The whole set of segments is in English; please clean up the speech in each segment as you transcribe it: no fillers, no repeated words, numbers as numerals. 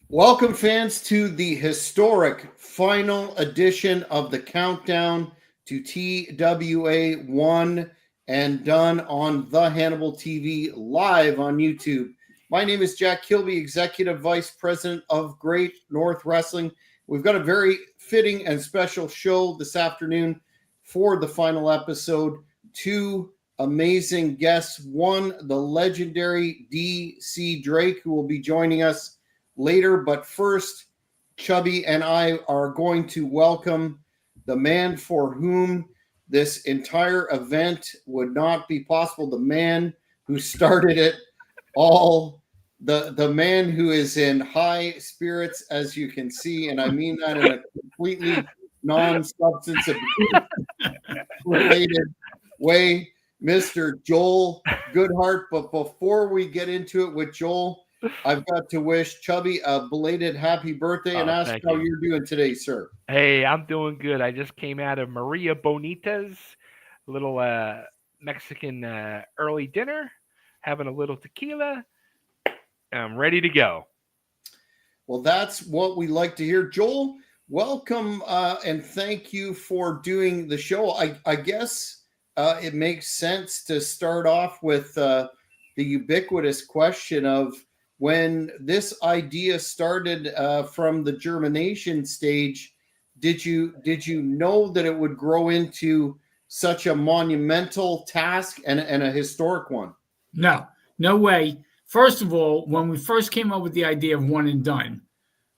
Welcome, fans, to the historic final edition of the Countdown to TWA One and Done on the Hannibal TV live on YouTube. My name is Jack Kilby, Executive Vice President of Great North Wrestling. We've got a very fitting and special show this afternoon for the final episode. Two amazing guests. One, the legendary DC Drake, who will be joining us later. But first, Chubby and I are going to welcome the man for whom this entire event would not be possible, the man who started it all, the man who is in high spirits, as you can see, and I mean that in a completely non-substance related way, Mr. Joel Goodhart. But before we get into it with Joel, I've got to wish Chubby a belated happy birthday and ask how you're doing today, sir. Hey, I'm doing good. I just came out of Maria Bonita's little Mexican early dinner, having a little tequila. I'm ready to go. Well, that's what we like to hear. Joel, welcome and thank you for doing the show. I guess it makes sense to start off with the ubiquitous question of when this idea started from the germination stage. Did you know that it would grow into such a monumental task and a historic one? No way. First of all, when we first came up with the idea of one and done,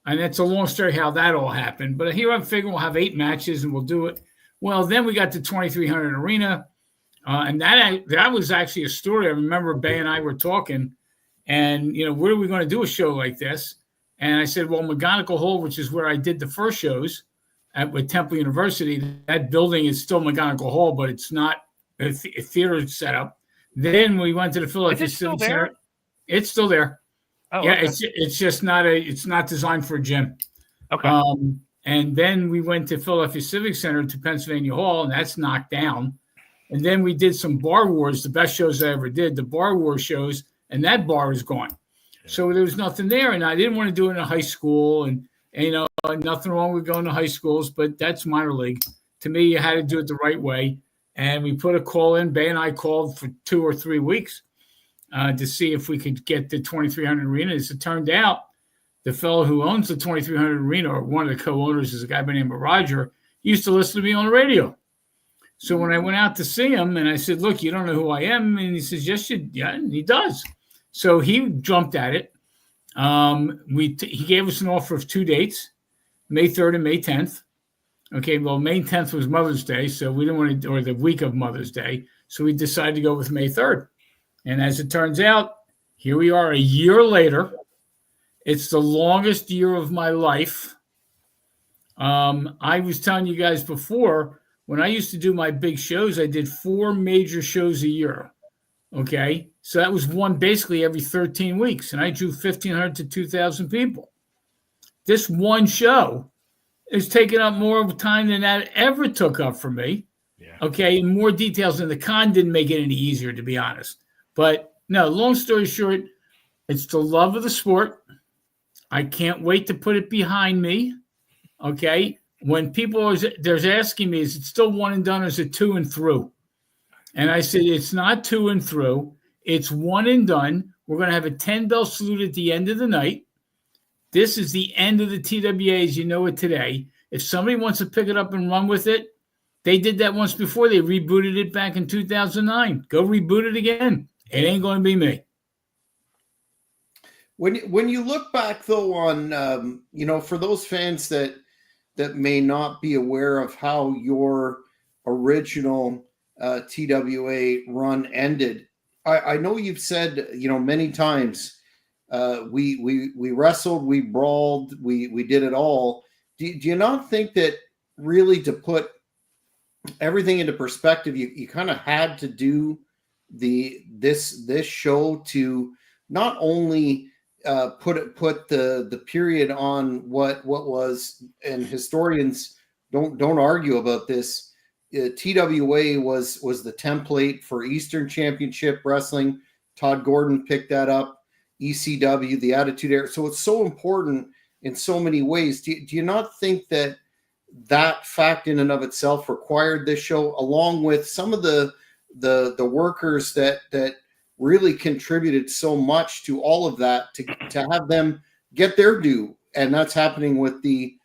and it's a long story how that all happened, but here I'm figuring we'll have 8 matches and we'll do it. Well, then we got to 2300 Arena, and that was actually a story. I remember Bay and I were talking, and, where are we going to do a show like this? And I said, well, McGonigal Hall, which is where I did the first shows with Temple University, that building is still McGonigal Hall, but it's not a theater setup. Then we went to the Philadelphia Civic Center. It's still there. Oh, yeah, okay. It's just it's not designed for a gym. Okay. And then we went to Philadelphia Civic Center to Pennsylvania Hall, and that's knocked down. And then we did some Bar Wars, the best shows I ever did, the Bar Wars shows, and that bar is gone. So there was nothing there, and I didn't want to do it in a high school, and nothing wrong with going to high schools, but that's minor league. To me, you had to do it the right way. And we put a call in. Bay and I called for 2 or 3 weeks to see if we could get the 2300 Arena. As it turned out, the fellow who owns the 2300 Arena, or one of the co-owners, is a guy by the name of Roger. He used to listen to me on the radio. So when I went out to see him, and I said, look, you don't know who I am? And he says, yes, yeah, and he does. So he jumped at it. He gave us an offer of 2 dates, May 3rd and May 10th. Okay, well, May 10th was Mother's Day, so we didn't want to, or the week of Mother's Day, so we decided to go with May 3rd. And as it turns out, here we are a year later. It's the longest year of my life. I was telling you guys before, when I used to do my big shows, I did 4 major shows a year. Okay, so that was one basically every 13 weeks, and I drew 1,500 to 2,000 people. This one show is taking up more of time than that ever took up for me. Yeah. Okay, and more details, and the con didn't make it any easier, to be honest. But no, long story short, it's the love of the sport. I can't wait to put it behind me. Okay, when people there's asking me, is it still one and done, or is it 2 and through? And I said, it's not 2 and through. It's 1 and done. We're going to have a 10-bell salute at the end of the night. This is the end of the TWA as you know it today. If somebody wants to pick it up and run with it, they did that once before. They rebooted it back in 2009. Go reboot it again. It ain't going to be me. When you look back, though, on, for those fans that may not be aware of how your original TWA run ended, I know you've said, many times, we wrestled, we brawled, we did it all. Do you not think that really, to put everything into perspective, you kind of had to do this show to not only put the period on what was, and historians don't argue about this. TWA was the template for Eastern Championship Wrestling. Todd Gordon picked that up. ECW, the Attitude Era. So it's so important in so many ways. Do you not think that fact in and of itself required this show, along with some of the workers that really contributed so much to all of that, to have them get their due? And that's happening with the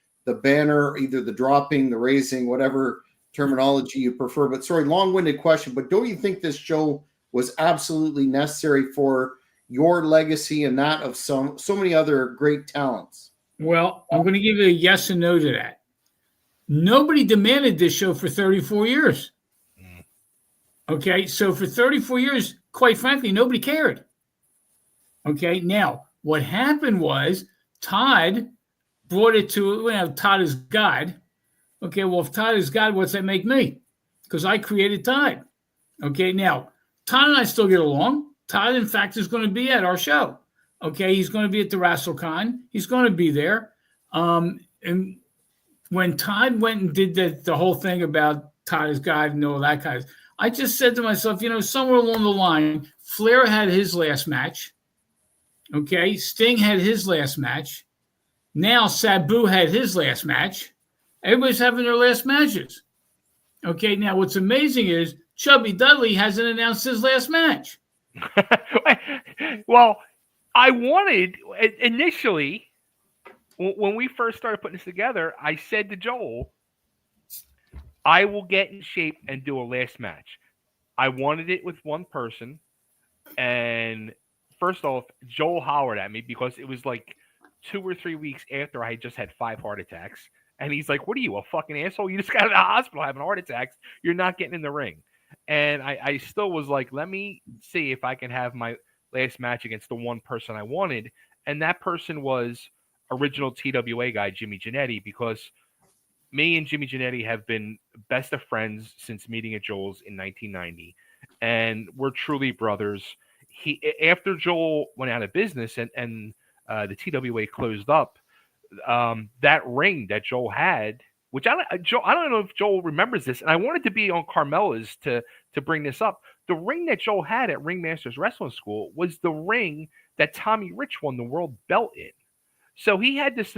banner, either the dropping, the raising, whatever terminology you prefer. But sorry, long-winded question, but don't you think this show was absolutely necessary for your legacy and that of so many other great talents? Well, I'm going to give you a yes and no to that. Nobody demanded this show for 34 years. Okay, so for 34 years, quite frankly, nobody cared. Okay, now what happened was Todd brought it to, Todd is God. Okay, well, if Todd is God, what's that make me? Because I created Todd. Okay, now Todd and I still get along. Todd, in fact, is going to be at our show. Okay, he's going to be at the WrestleCon. He's going to be there. And when Todd went and did the whole thing about Todd is God and all that kind of, I just said to myself, somewhere along the line, Flair had his last match. Okay, Sting had his last match. Now Sabu had his last match. Everybody's having their last matches. Okay, now what's amazing is Chubby Dudley hasn't announced his last match. Well, I wanted initially, when we first started putting this together, I said to Joel, I will get in shape and do a last match. I wanted it with one person. And first off, Joel hollered at me because it was like 2 or 3 weeks after I had just had 5 heart attacks. And he's like, what are you, a fucking asshole? You just got out of the hospital having heart attacks. You're not getting in the ring. And I still was like, let me see if I can have my last match against the one person I wanted. And that person was original TWA guy, Jimmy Jannetty, because me and Jimmy Jannetty have been best of friends since meeting at Joel's in 1990. And we're truly brothers. After Joel went out of business and the TWA closed up, that ring that Joel had, which I don't know if Joel remembers this, and I wanted to be on Carmela's to bring this up. The ring that Joel had at Ringmasters Wrestling School was the ring that Tommy Rich won the world belt in. So he had this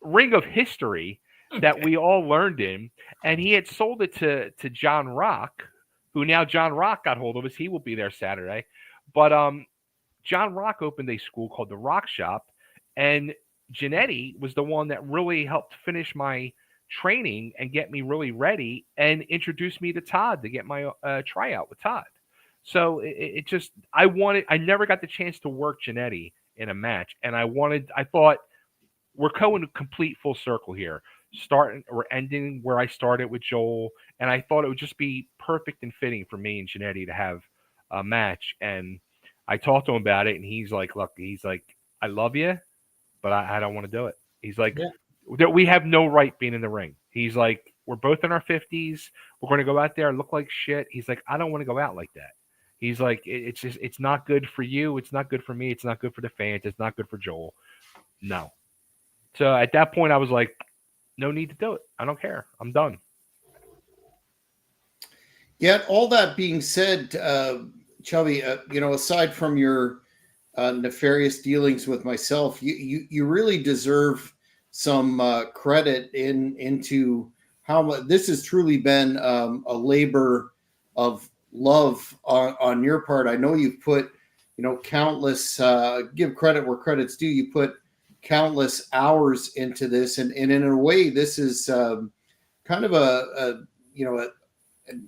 ring of history that we all learned in, and he had sold it to John Rock, who now John Rock got hold of us. He will be there Saturday. But John Rock opened a school called the Rock Shop, and Jannetty was the one that really helped finish my training and get me really ready and introduced me to Todd to get my tryout with Todd. So I never got the chance to work Jannetty in a match. And I thought we're going to complete full circle here, starting or ending where I started with Joel. And I thought it would just be perfect and fitting for me and Jannetty to have a match. And I talked to him about it, and he's like, look, I love you, but I don't want to do it. He's like, we have no right being in the ring. He's like, we're both in our 50s. We're going to go out there and look like shit. He's like, I don't want to go out like that. He's like, it's not good for you. It's not good for me. It's not good for the fans. It's not good for Joel. No. So at that point, I was like, no need to do it. I don't care. I'm done. Yet, all that being said, Chubby, aside from your nefarious dealings with myself, you really deserve some credit into how much this has truly been a labor of love on your part. I know you've put countless give credit where credit's due. You put countless hours into this, and in a way this is kind of an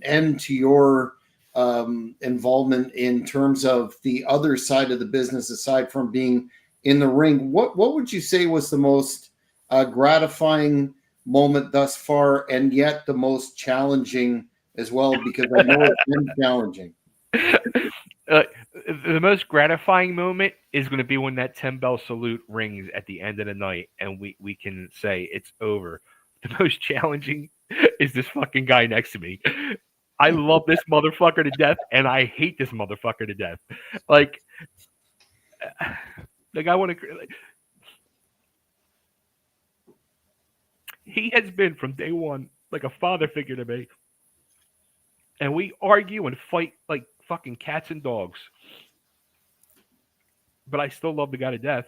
end to your involvement in terms of the other side of the business aside from being in the ring. What would you say was the most gratifying moment thus far, and yet the most challenging as well, because I know it's been challenging? The most gratifying moment is going to be when that 10-bell salute rings at the end of the night and we can say it's over. The most challenging is this fucking guy next to me. I love this motherfucker to death, and I hate this motherfucker to death. Like I want to. He has been from day one like a father figure to me, and we argue and fight like fucking cats and dogs. but I still love the guy to death,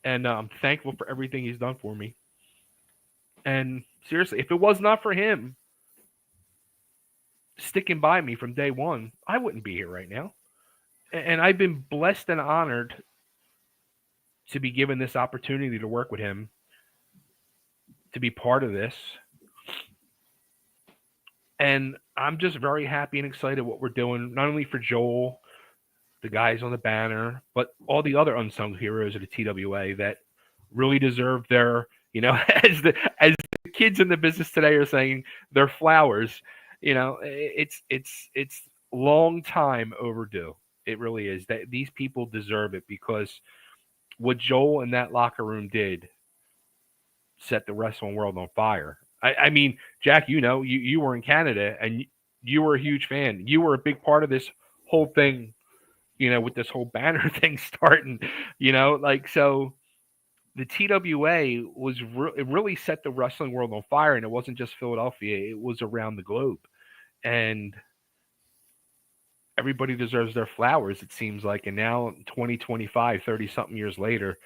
and I'm thankful for everything he's done for me. And seriously, if it was not for him sticking by me from day one, I wouldn't be here right now. And I've been blessed and honored to be given this opportunity to work with him, to be part of this. And I'm just very happy and excited what we're doing, not only for Joel, the guys on the banner, but all the other unsung heroes of the TWA that really deserve their, as the kids in the business today are saying, their flowers. It's long time overdue. It really is. That these people deserve it, because what Joel in that locker room did set the wrestling world on fire. I mean, Jack, you were in Canada and you were a huge fan. You were a big part of this whole thing, with this whole banner thing starting, so the TWA was it really set the wrestling world on fire, and it wasn't just Philadelphia, it was around the globe. And everybody deserves their flowers, it seems like. And now 2025, 30 something years later,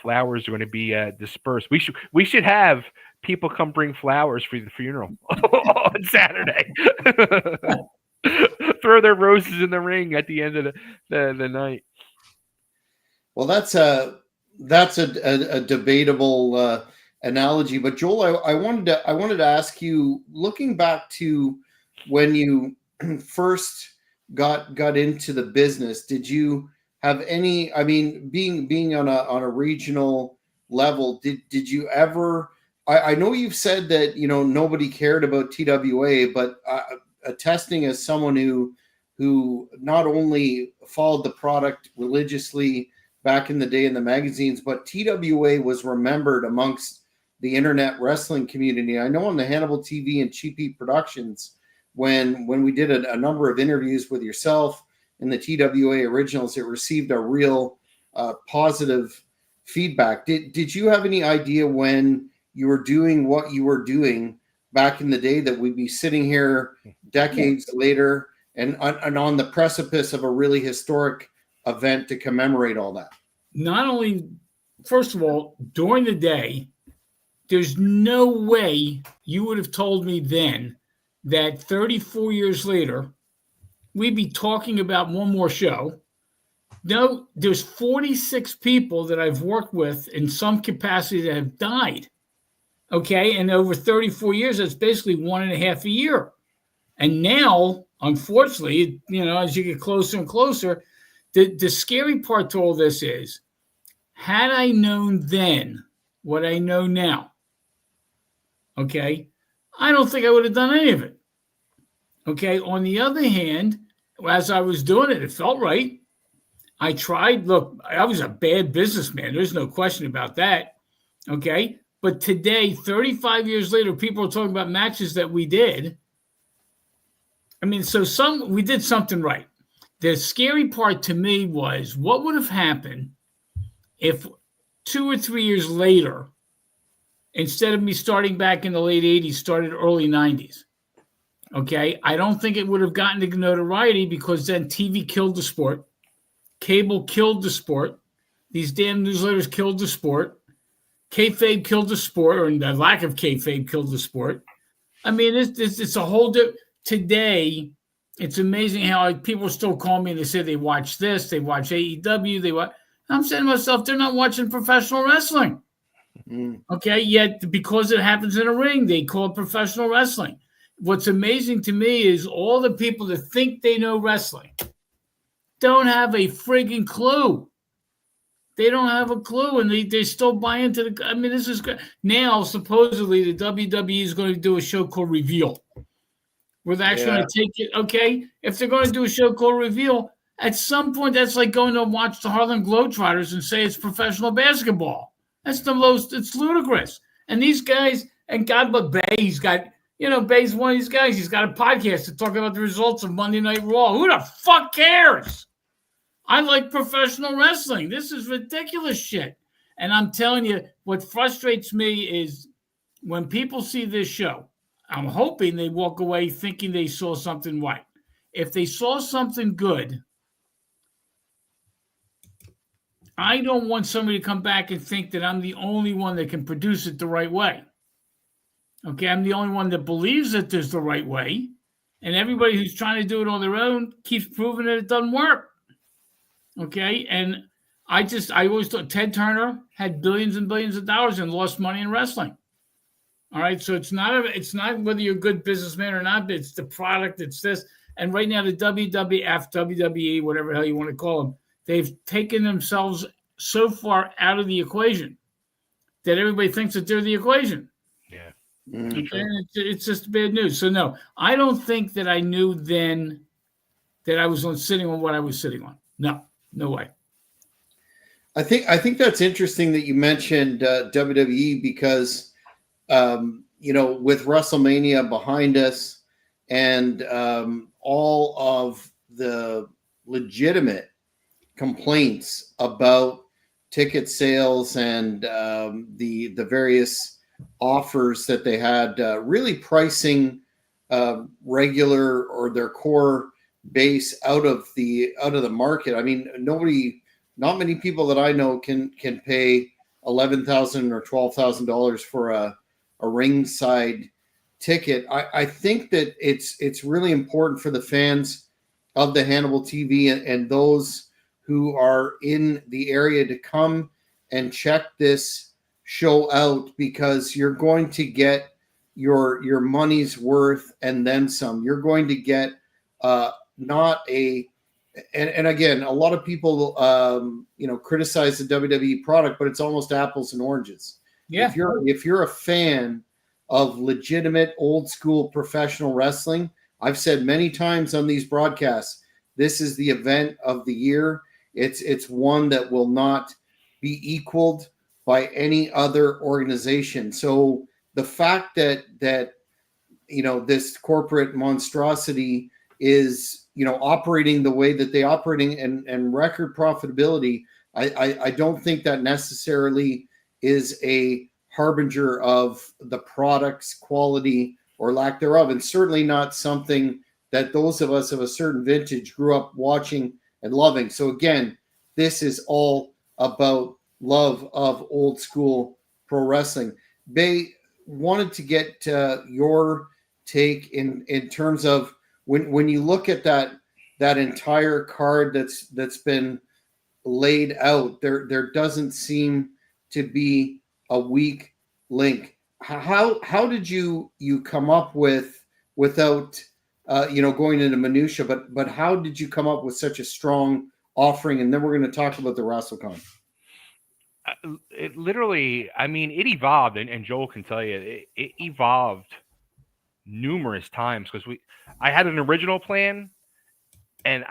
flowers are going to be dispersed. We should have people come bring flowers for the funeral on Saturday. Throw their roses in the ring at the end of the night. Well, that's a debatable analogy, but Joel, I wanted to ask you, looking back to when you first got into the business, did you have any, I mean, being on a regional level, did you ever, I know you've said that, nobody cared about TWA, but attesting as someone who not only followed the product religiously back in the day in the magazines, but TWA was remembered amongst the internet wrestling community. I know on the Hannibal TV and Cheapy Productions, when we did a number of interviews with yourself in the TWA originals, it received a real positive feedback. Did you have any idea when you were doing what you were doing back in the day that we'd be sitting here decades later and on the precipice of a really historic event to commemorate all that? Not only, first of all, during the day, there's no way you would have told me then that 34 years later, we'd be talking about one more show. No, there's 46 people that I've worked with in some capacity that have died. Okay. And over 34 years, that's basically 1.5 a year. And now, unfortunately, as you get closer and closer, the scary part to all this is, had I known then what I know now, okay, I don't think I would have done any of it. Okay. On the other hand, as I was doing it, it felt right. I tried. Look, I was a bad businessman. There's no question about that. Okay. But today, 35 years later, people are talking about matches that we did. I mean, we did something right. The scary part to me was, what would have happened if 2 or 3 years later, instead of me starting back in the late 80s, started early 90s? Okay, I don't think it would have gotten the notoriety, because then TV killed the sport. Cable killed the sport. These damn newsletters killed the sport. Kayfabe killed the sport, or the lack of kayfabe killed the sport. I mean, it's a whole different. Today, it's amazing how people still call me and they say they watch this, they watch AEW, I'm saying to myself, they're not watching professional wrestling. Okay, yet because it happens in a ring, they call it professional wrestling. What's amazing to me is all the people that think they know wrestling don't have a friggin' clue. They don't have a clue, and they still buy into the. I mean, this is good. Now, supposedly, the WWE is going to do a show called Reveal, where they're actually going to take it. Okay, if they're going to do a show called Reveal, at some point, that's like going to watch the Harlem Globetrotters and say it's professional basketball. That's the most. It's ludicrous. And these guys, and God, but Bay, he's got. Bay's one of these guys. He's got a podcast to talk about the results of Monday Night Raw. Who the fuck cares? I like professional wrestling. This is ridiculous shit. And I'm telling you, what frustrates me is when people see this show, I'm hoping they walk away thinking they saw something right. If they saw something good, I don't want somebody to come back and think that I'm the only one that can produce it the right way. Okay, I'm the only one that believes that there's the right way. And everybody who's trying to do it on their own keeps proving that it doesn't work. Okay, and I always thought Ted Turner had billions and billions of dollars and lost money in wrestling. All right, so it's not whether you're a good businessman or not. It's the product. It's this. And right now, the WWF, WWE, whatever the hell you want to call them, they've taken themselves so far out of the equation that everybody thinks that they're the equation. Yeah. And it's just bad news. So no, I don't think that I knew then that I was sitting on what I was sitting on. No way. I think that's interesting that you mentioned WWE because with WrestleMania behind us and all of the legitimate complaints about ticket sales and the various offers that they had, really pricing regular or their core base out of the market. I mean, not many people that I know can pay $11,000 or $12,000 for a ringside ticket. I think that it's really important for the fans of the Hannibal TV and those who are in the area to come and check this show out, because you're going to get your money's worth and then some. You're going to get not a and again, a lot of people criticize the WWE product, but it's almost apples and oranges. Yeah. If you're a fan of legitimate old school professional wrestling, I've said many times on these broadcasts, this is the event of the year. It's one that will not be equaled by any other organization. So the fact that this corporate monstrosity is operating the way that they operating and record profitability, I don't think that necessarily is a harbinger of the product's quality or lack thereof, and certainly not something that those of us of a certain vintage grew up watching and loving. So again, this is all about love of old school pro wrestling. Bay, wanted to get your take in terms of when you look at that entire card that's been laid out, there doesn't seem to be a weak link. How did you come up with, without going into minutia, but how did you come up with such a strong offering? And then we're going to talk about the WrestleCon. It literally, I mean, it evolved, and Joel can tell you, it evolved numerous times, because I had an original plan, and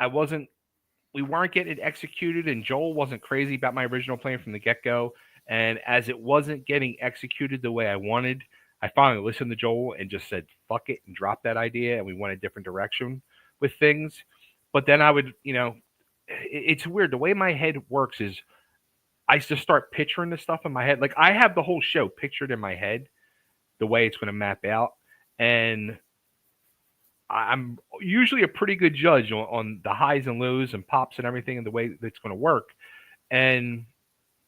we weren't getting it executed, and Joel wasn't crazy about my original plan from the get-go. And as it wasn't getting executed the way I wanted, I finally listened to Joel and just said, fuck it, and dropped that idea, and we went a different direction with things. But then I would, it's weird. The way my head works is I just start picturing the stuff in my head. Like, I have the whole show pictured in my head, the way it's going to map out. And I'm usually a pretty good judge on the highs and lows and pops and everything and the way that's going to work. And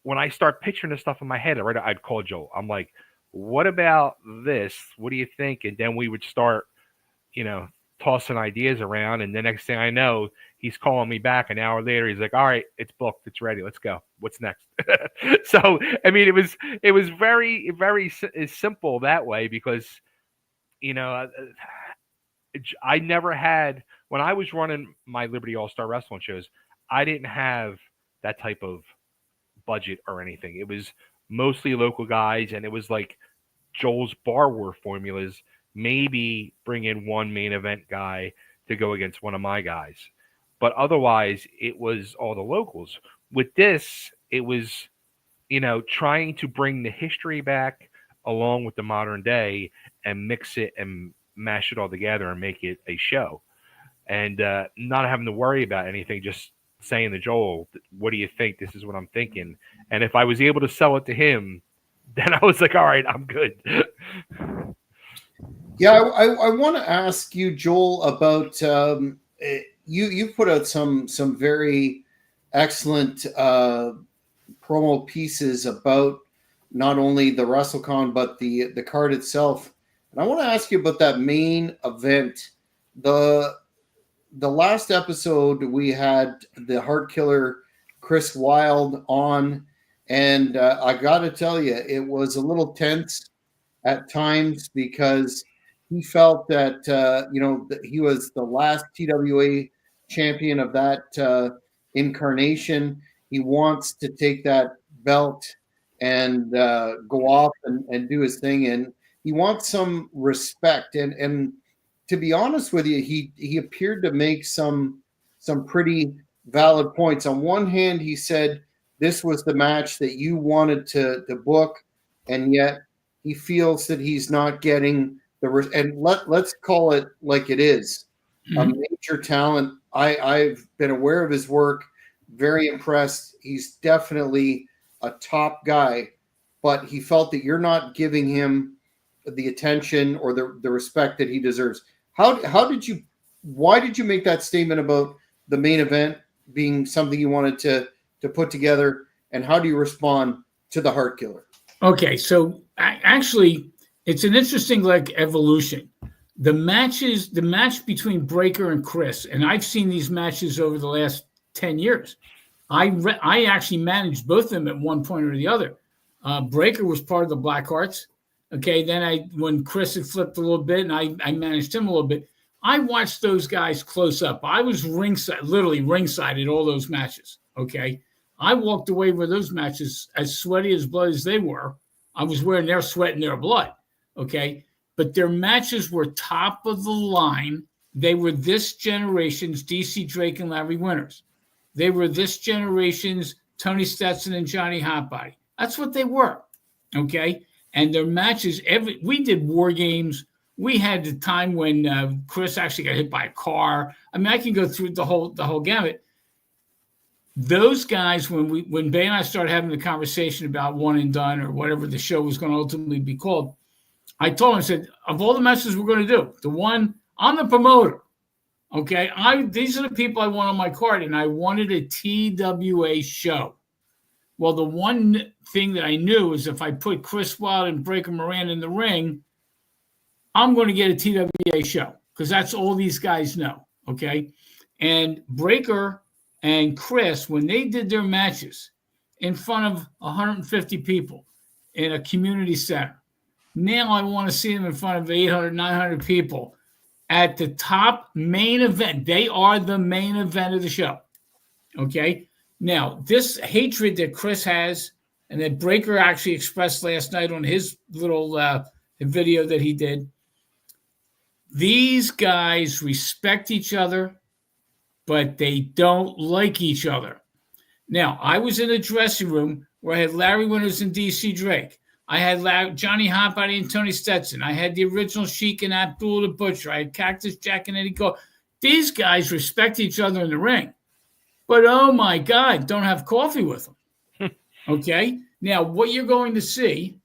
when I start picturing the stuff in my head, I'd call Joel. I'm like, what about this? What do you think? And then we would start, tossing ideas around. And the next thing I know, he's calling me back an hour later. He's like, all right, it's booked. It's ready. Let's go. What's next? So, I mean, it was very, very simple that way, because, I never had, when I was running my Liberty All-Star Wrestling shows, I didn't have that type of budget or anything. It was mostly local guys, and it was like Joel's Bar War formulas, maybe bring in one main event guy to go against one of my guys. But otherwise, it was all the locals. With this, it was, trying to bring the history back along with the modern day and mix it and mash it all together and make it a show. And not having to worry about anything, just saying to Joel, what do you think? This is what I'm thinking. And if I was able to sell it to him, then I was like, all right, I'm good. Yeah, I want to ask you, Joel, about you put out some very excellent promo pieces about not only the WrestleCon but the card itself. And I want to ask you about that main event. The last episode we had the Heart Killer Chris Wilde on, and I got to tell you, it was a little tense at times because he felt that that he was the last TWA champion of that incarnation. He wants to take that belt and go off and do his thing, and he wants some respect. And to be honest with you, he appeared to make some pretty valid points. On one hand, he said this was the match that you wanted to book, and yet he feels that he's not getting and let's call it like it is. A major talent. I've been aware of his work, very impressed. He's definitely a top guy, but he felt that you're not giving him the attention or the respect that he deserves. Why did you make that statement about the main event being something you wanted to put together, and how do you respond to the Heart Killer? Okay, so actually, it's an interesting evolution. The match between Breaker and Chris, and I've seen these matches over the last 10 years. I actually managed both of them at one point or the other. Breaker was part of the Black Hearts. Okay, then when Chris had flipped a little bit, and I managed him a little bit. I watched those guys close up. I was literally ringside at all those matches. Okay, I walked away with those matches as sweaty as blood as they were. I was wearing their sweat and their blood. Okay, but their matches were top of the line. They were this generation's DC Drake and Larry Winters. They were this generation's Tony Stetson and Johnny Hotbody. That's what they were. Okay, and their matches. We did War Games. We had the time when Chris actually got hit by a car. I mean, I can go through the whole gamut. Those guys, when Bay and I started having the conversation about One and Done or whatever the show was going to ultimately be called, I told him, I said, of all the matches we're going to do, the one, I'm the promoter. Okay, these are the people I want on my card, and I wanted a TWA show. Well, the one thing that I knew is if I put Chris Wilde and Breaker Moran in the ring, I'm going to get a TWA show because that's all these guys know. Okay, and Breaker and Chris, when they did their matches in front of 150 people in a community center, now I want to see them in front of 800, 900 people at the top main event. They are the main event of the show. Okay. Now, this hatred that Chris has and that Breaker actually expressed last night on his little video that he did, these guys respect each other, but they don't like each other. Now, I was in a dressing room where I had Larry Winters and DC Drake. I had Johnny Hotbody and Tony Stetson. I had the original Sheik and Abdul the Butcher. I had Cactus Jack and Eddie Cole. These guys respect each other in the ring. But, oh, my God, don't have coffee with them. Okay? Now, what you're going to see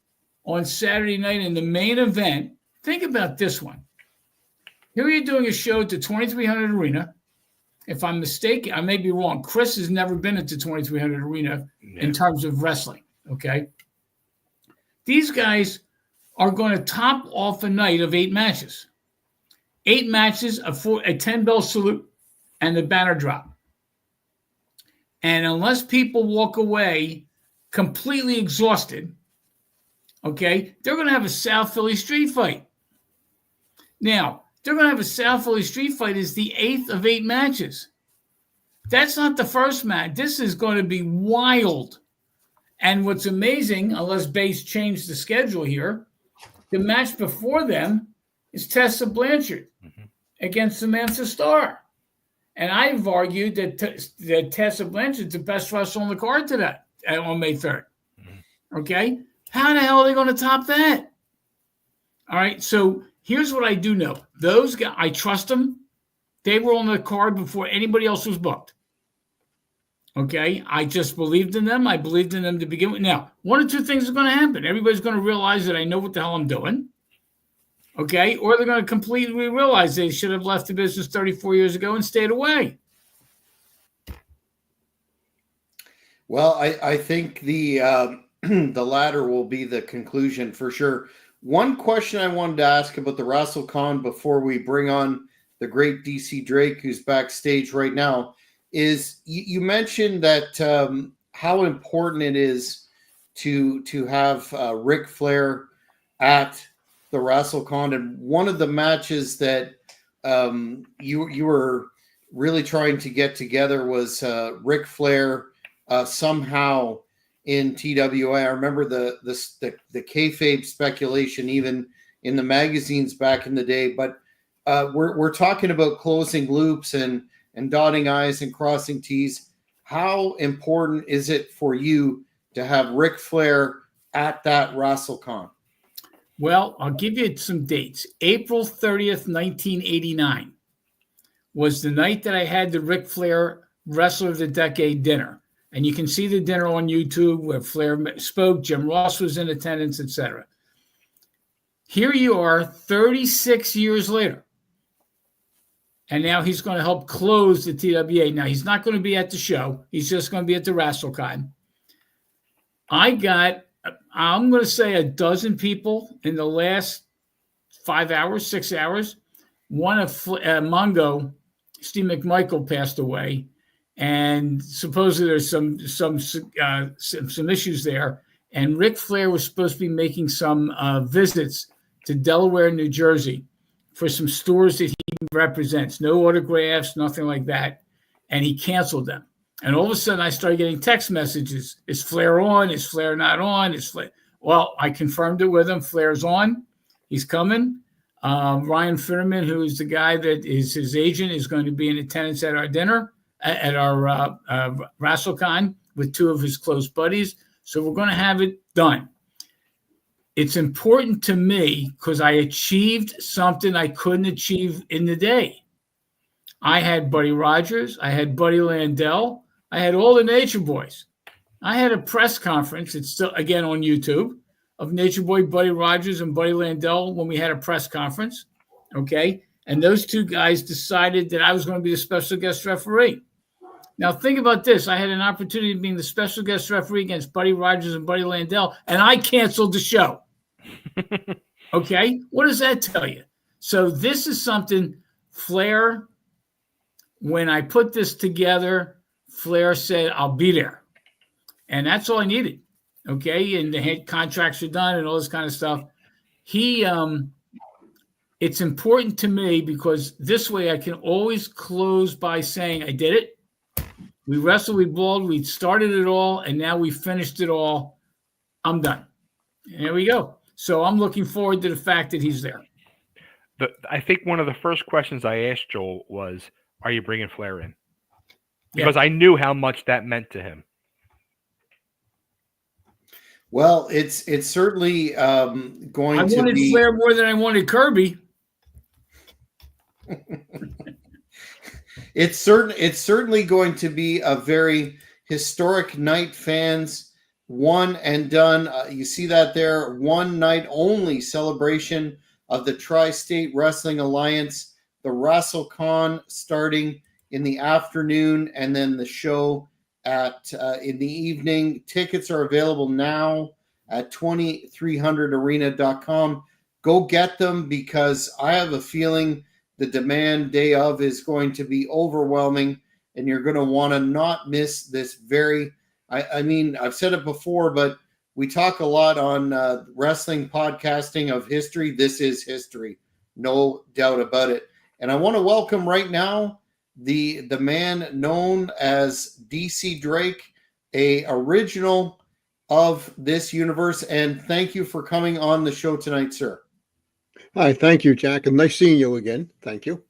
on Saturday night in the main event, think about this one. Here you're doing a show at the 2300 Arena. If I'm mistaken, I may be wrong. Chris has never been at the 2300 Arena in terms of wrestling. Okay? These guys are going to top off a night of 8 matches. 8 matches, a 10-bell salute, and the banner drop. And unless people walk away completely exhausted, okay, they're going to have a South Philly street fight. Now, they're going to have a South Philly street fight is the 8th of 8 matches. That's not the first match. This is going to be wild. And what's amazing, unless Bates changed the schedule here, the match before them is Tessa Blanchard against Samantha Starr. And I've argued that Tessa Blanchard's the best wrestler on the card today on May 3rd. Okay? How the hell are they going to top that? All right, so here's what I do know. Those guys, I trust them. They were on the card before anybody else was booked. Okay, I just believed in them. I believed in them to begin with. Now, one or two things are going to happen. Everybody's going to realize that I know what the hell I'm doing. Okay, or they're going to completely realize they should have left the business 34 years ago and stayed away. Well, I think the the latter will be the conclusion for sure. One question I wanted to ask about the WrestleCon before we bring on the great DC Drake, who's backstage right now, is you mentioned that how important it is to have Ric Flair at the WrestleCon, and one of the matches that you were really trying to get together was Ric Flair somehow in TWA. I remember the kayfabe speculation even in the magazines back in the day. But we're talking about closing loops and dotting I's and crossing T's. How important is it for you to have Ric Flair at that WrestleCon? Well, I'll give you some dates. April 30th, 1989 was the night that I had the Ric Flair Wrestler of the Decade dinner. And you can see the dinner on YouTube where Flair spoke, Jim Ross was in attendance, etc. Here you are 36 years later. And now he's going to help close the TWA. Now, he's not going to be at the show. He's just going to be at the WrestleCon. I got, I'm going to say, a dozen people in the last 5 hours, 6 hours. One of Mongo, Steve McMichael, passed away. And supposedly there's some issues there. And Ric Flair was supposed to be making some visits to Delaware, New Jersey, for some stores that he represents. No autographs, nothing like that. And he canceled them. And all of a sudden, I started getting text messages. Is Flair on? Is Flair not on? Is Flair? Well, I confirmed it with him. Flair's on. He's coming. Ryan Fitterman, who is the guy that is his agent, is going to be in attendance at our dinner, at our WrestleCon, with two of his close buddies. So we're going to have it done. It's important to me because I achieved something I couldn't achieve in the day. I had Buddy Rogers. I had Buddy Landell. I had all the Nature Boys. I had a press conference. It's still, again, on YouTube, of Nature Boy Buddy Rogers and Buddy Landell when we had a press conference. Okay. And those two guys decided that I was going to be the special guest referee. Now, think about this. I had an opportunity of being the special guest referee against Buddy Rogers and Buddy Landell, and I canceled the show. Okay? What does that tell you? So this is something Flair, when I put this together, Flair said, I'll be there. And that's all I needed. Okay? And the head contracts are done and all this kind of stuff. It's important to me because this way I can always close by saying I did it. We wrestled, we brawled, we started it all, and now we finished it all. I'm done. And there we go. So I'm looking forward to the fact that he's there. I think one of the first questions I asked Joel was, are you bringing Flair in? Because I knew how much that meant to him. Well, it's certainly going to be. I wanted Flair more than I wanted Kirby. It's certainly going to be a very historic night, fans. One and done. You see that there, one night only celebration of the Tri-State Wrestling Alliance, the WrestleCon starting in the afternoon, and then the show in the evening. Tickets are available now at 2300arena.com. Go get them because I have a feeling the demand day of is going to be overwhelming, and you're going to want to not miss this very, I mean, I've said it before, but we talk a lot on wrestling podcasting of history. This is history, no doubt about it. And I want to welcome right now the man known as DC Drake, a original of this universe. And thank you for coming on the show tonight, sir. Hi, thank you, Jack, and nice seeing you again. Thank you.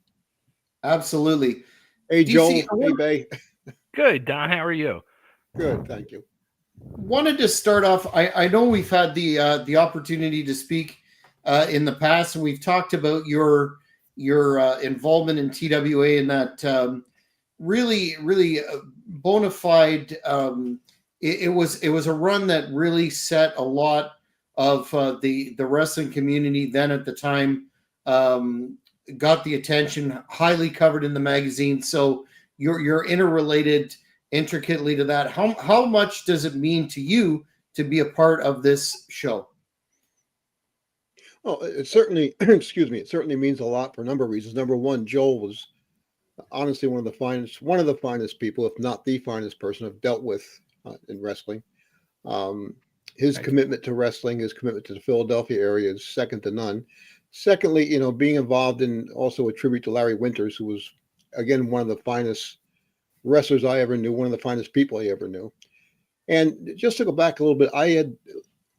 Absolutely. Hey, DC, Joel. Hey, Bay. Good, Don. How are you? Good, thank you. Wanted to start off. I know we've had the opportunity to speak in the past, and we've talked about your involvement in TWA and that really bona fide. It was a run that really set a lot of the wrestling community then at the time, got the attention, highly covered in the magazine. So you're interrelated intricately to that. How much does it mean to you to be a part of this show? Oh, it certainly, excuse me, it certainly means a lot for a number of reasons. Number one, Joel was honestly one of the finest people, if not the finest person I've dealt with in wrestling. His commitment to wrestling, his commitment to the Philadelphia area is second to none. Secondly, being involved in also a tribute to Larry Winters, who was, again, one of the finest wrestlers I ever knew, one of the finest people I ever knew. And just to go back a little bit, I had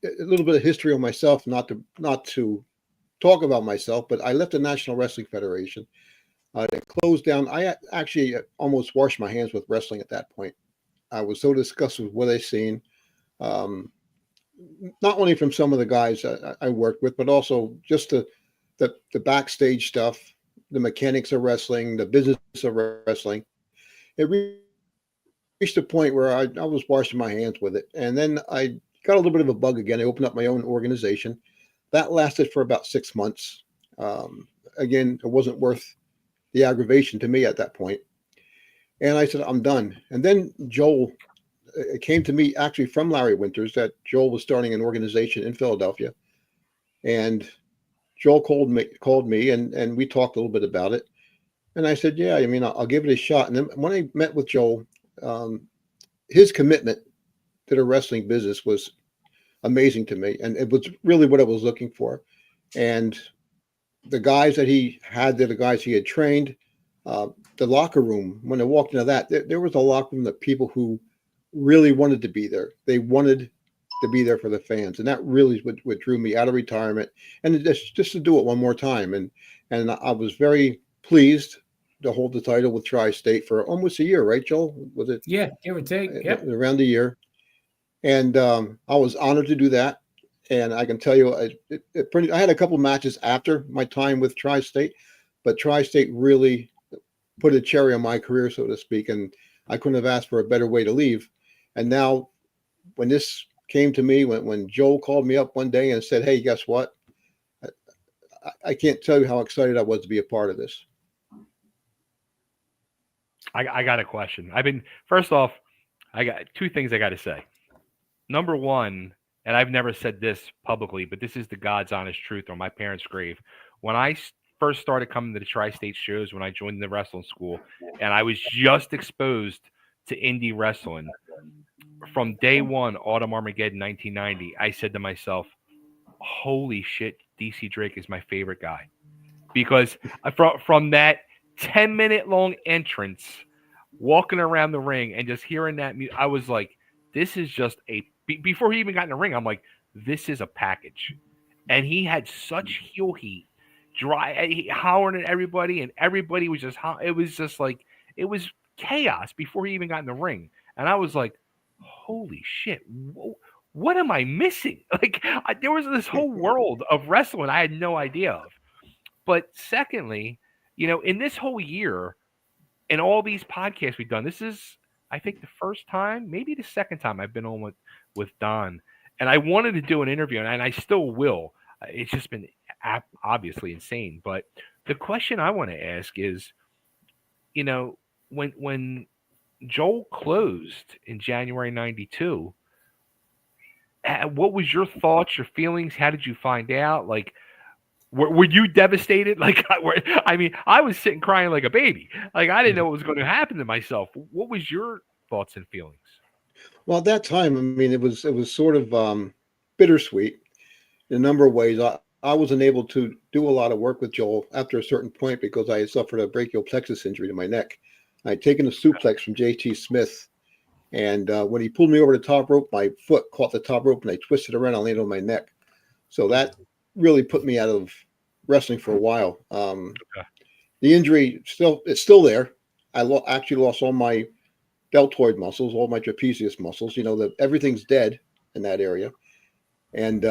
a little bit of history on myself, not to talk about myself, but I left the National Wrestling Federation. It closed down. I actually almost washed my hands with wrestling at that point. I was so disgusted with what I seen. Not only from some of the guys I worked with, but also just the backstage stuff, the mechanics of wrestling, the business of wrestling. It reached a point where I was washing my hands with it. And then I got a little bit of a bug again. I opened up my own organization. That lasted for about 6 months. Again, it wasn't worth the aggravation to me at that point. And I said, I'm done. And then Joel, it came to me actually from Larry Winters that Joel was starting an organization in Philadelphia. And Joel called me and we talked a little bit about it. And I said, yeah, I mean, I'll give it a shot. And then when I met with Joel, his commitment to the wrestling business was amazing to me. And it was really what I was looking for. And the guys that he had, the guys he had trained, the locker room, when I walked into that, there was a locker room of people who really wanted to be there. They wanted to be there for the fans. And that really is what drew me out of retirement and just to do it one more time. And I was very pleased to hold the title with Tri-State for almost a year, right, Joel? Was it? Yeah, give or take. Yep. Around a year. And I was honored to do that. And I can tell you, I had a couple matches after my time with Tri-State, but Tri-State really put a cherry on my career, so to speak. And I couldn't have asked for a better way to leave. And now when this came to me, when Joel called me up one day and said, hey, guess what? I can't tell you how excited I was to be a part of this. I got a question. First off, I got two things I got to say. Number one, and I've never said this publicly, but this is the God's honest truth on my parents' grave. When I first started coming to the Tri-State shows, when I joined the wrestling school, and I was just exposed to indie wrestling, from day one, Autumn Armageddon 1990, I said to myself, holy shit, DC Drake is my favorite guy. Because from that 10-minute long entrance, walking around the ring and just hearing that music, I was like, this is just before he even got in the ring, I'm like, this is a package. And he had such heel heat, hollering at everybody, and everybody was just, it was just like, it was chaos before he even got in the ring. And I was like, holy shit, what am I missing? Like, there was this whole world of wrestling I had no idea of. But secondly, in this whole year, and all these podcasts we've done, this is, I think, the first time, maybe the second time I've been on with Don. And I wanted to do an interview, and I still will. It's just been obviously insane. But the question I want to ask is, when Joel closed in January 92, what was your thoughts, your feelings? How did you find out? Like, were you devastated? Like, I was sitting crying like a baby. Like, I didn't know what was going to happen to myself. What was your thoughts and feelings? Well, at that time, I mean, it was sort of bittersweet in a number of ways. I wasn't able to do a lot of work with Joel after a certain point because I had suffered a brachial plexus injury to my neck. I had taken a suplex from J.T. Smith, and when he pulled me over the top rope, my foot caught the top rope, and I twisted around and landed on my neck. So that really put me out of wrestling for a while. The injury it's still there. I actually lost all my deltoid muscles, all my trapezius muscles. Everything's dead in that area, and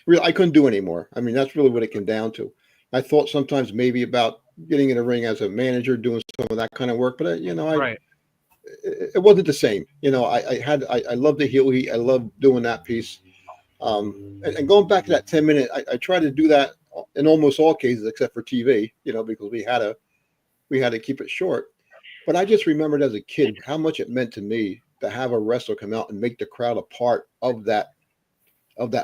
really I couldn't do anymore. I mean, that's really what it came down to. I thought sometimes maybe about getting in the ring as a manager, doing some of that kind of work, but Right. It wasn't the same. I love the heel heat. I love doing that piece. And going back to that 10-minute, I try to do that in almost all cases except for TV, because we had to keep it short. But I just remembered as a kid how much it meant to me to have a wrestler come out and make the crowd a part of that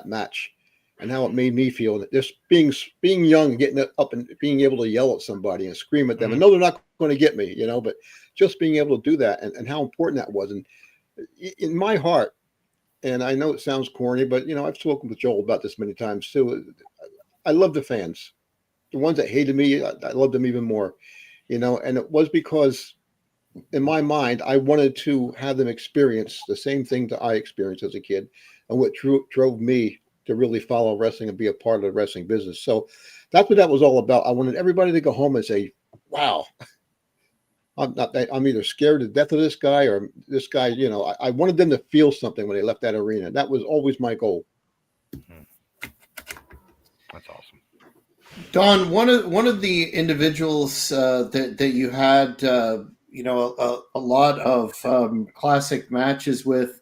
match, and how it made me feel that just being young, getting up and being able to yell at somebody and scream at them, and know they're not going to get me, but just being able to do that, and how important that was. And in my heart, and I know it sounds corny, but I've spoken with Joel about this many times too. I love the fans, the ones that hated me. I loved them even more, and it was because in my mind, I wanted to have them experience the same thing that I experienced as a kid, and what drove me to really follow wrestling and be a part of the wrestling business. So that's what that was all about. I wanted everybody to go home and say, wow, I'm either scared to death of this guy or this guy, I wanted them to feel something when they left that arena. That was always my goal. That's awesome. Don, one of the individuals that you had, a lot of classic matches with,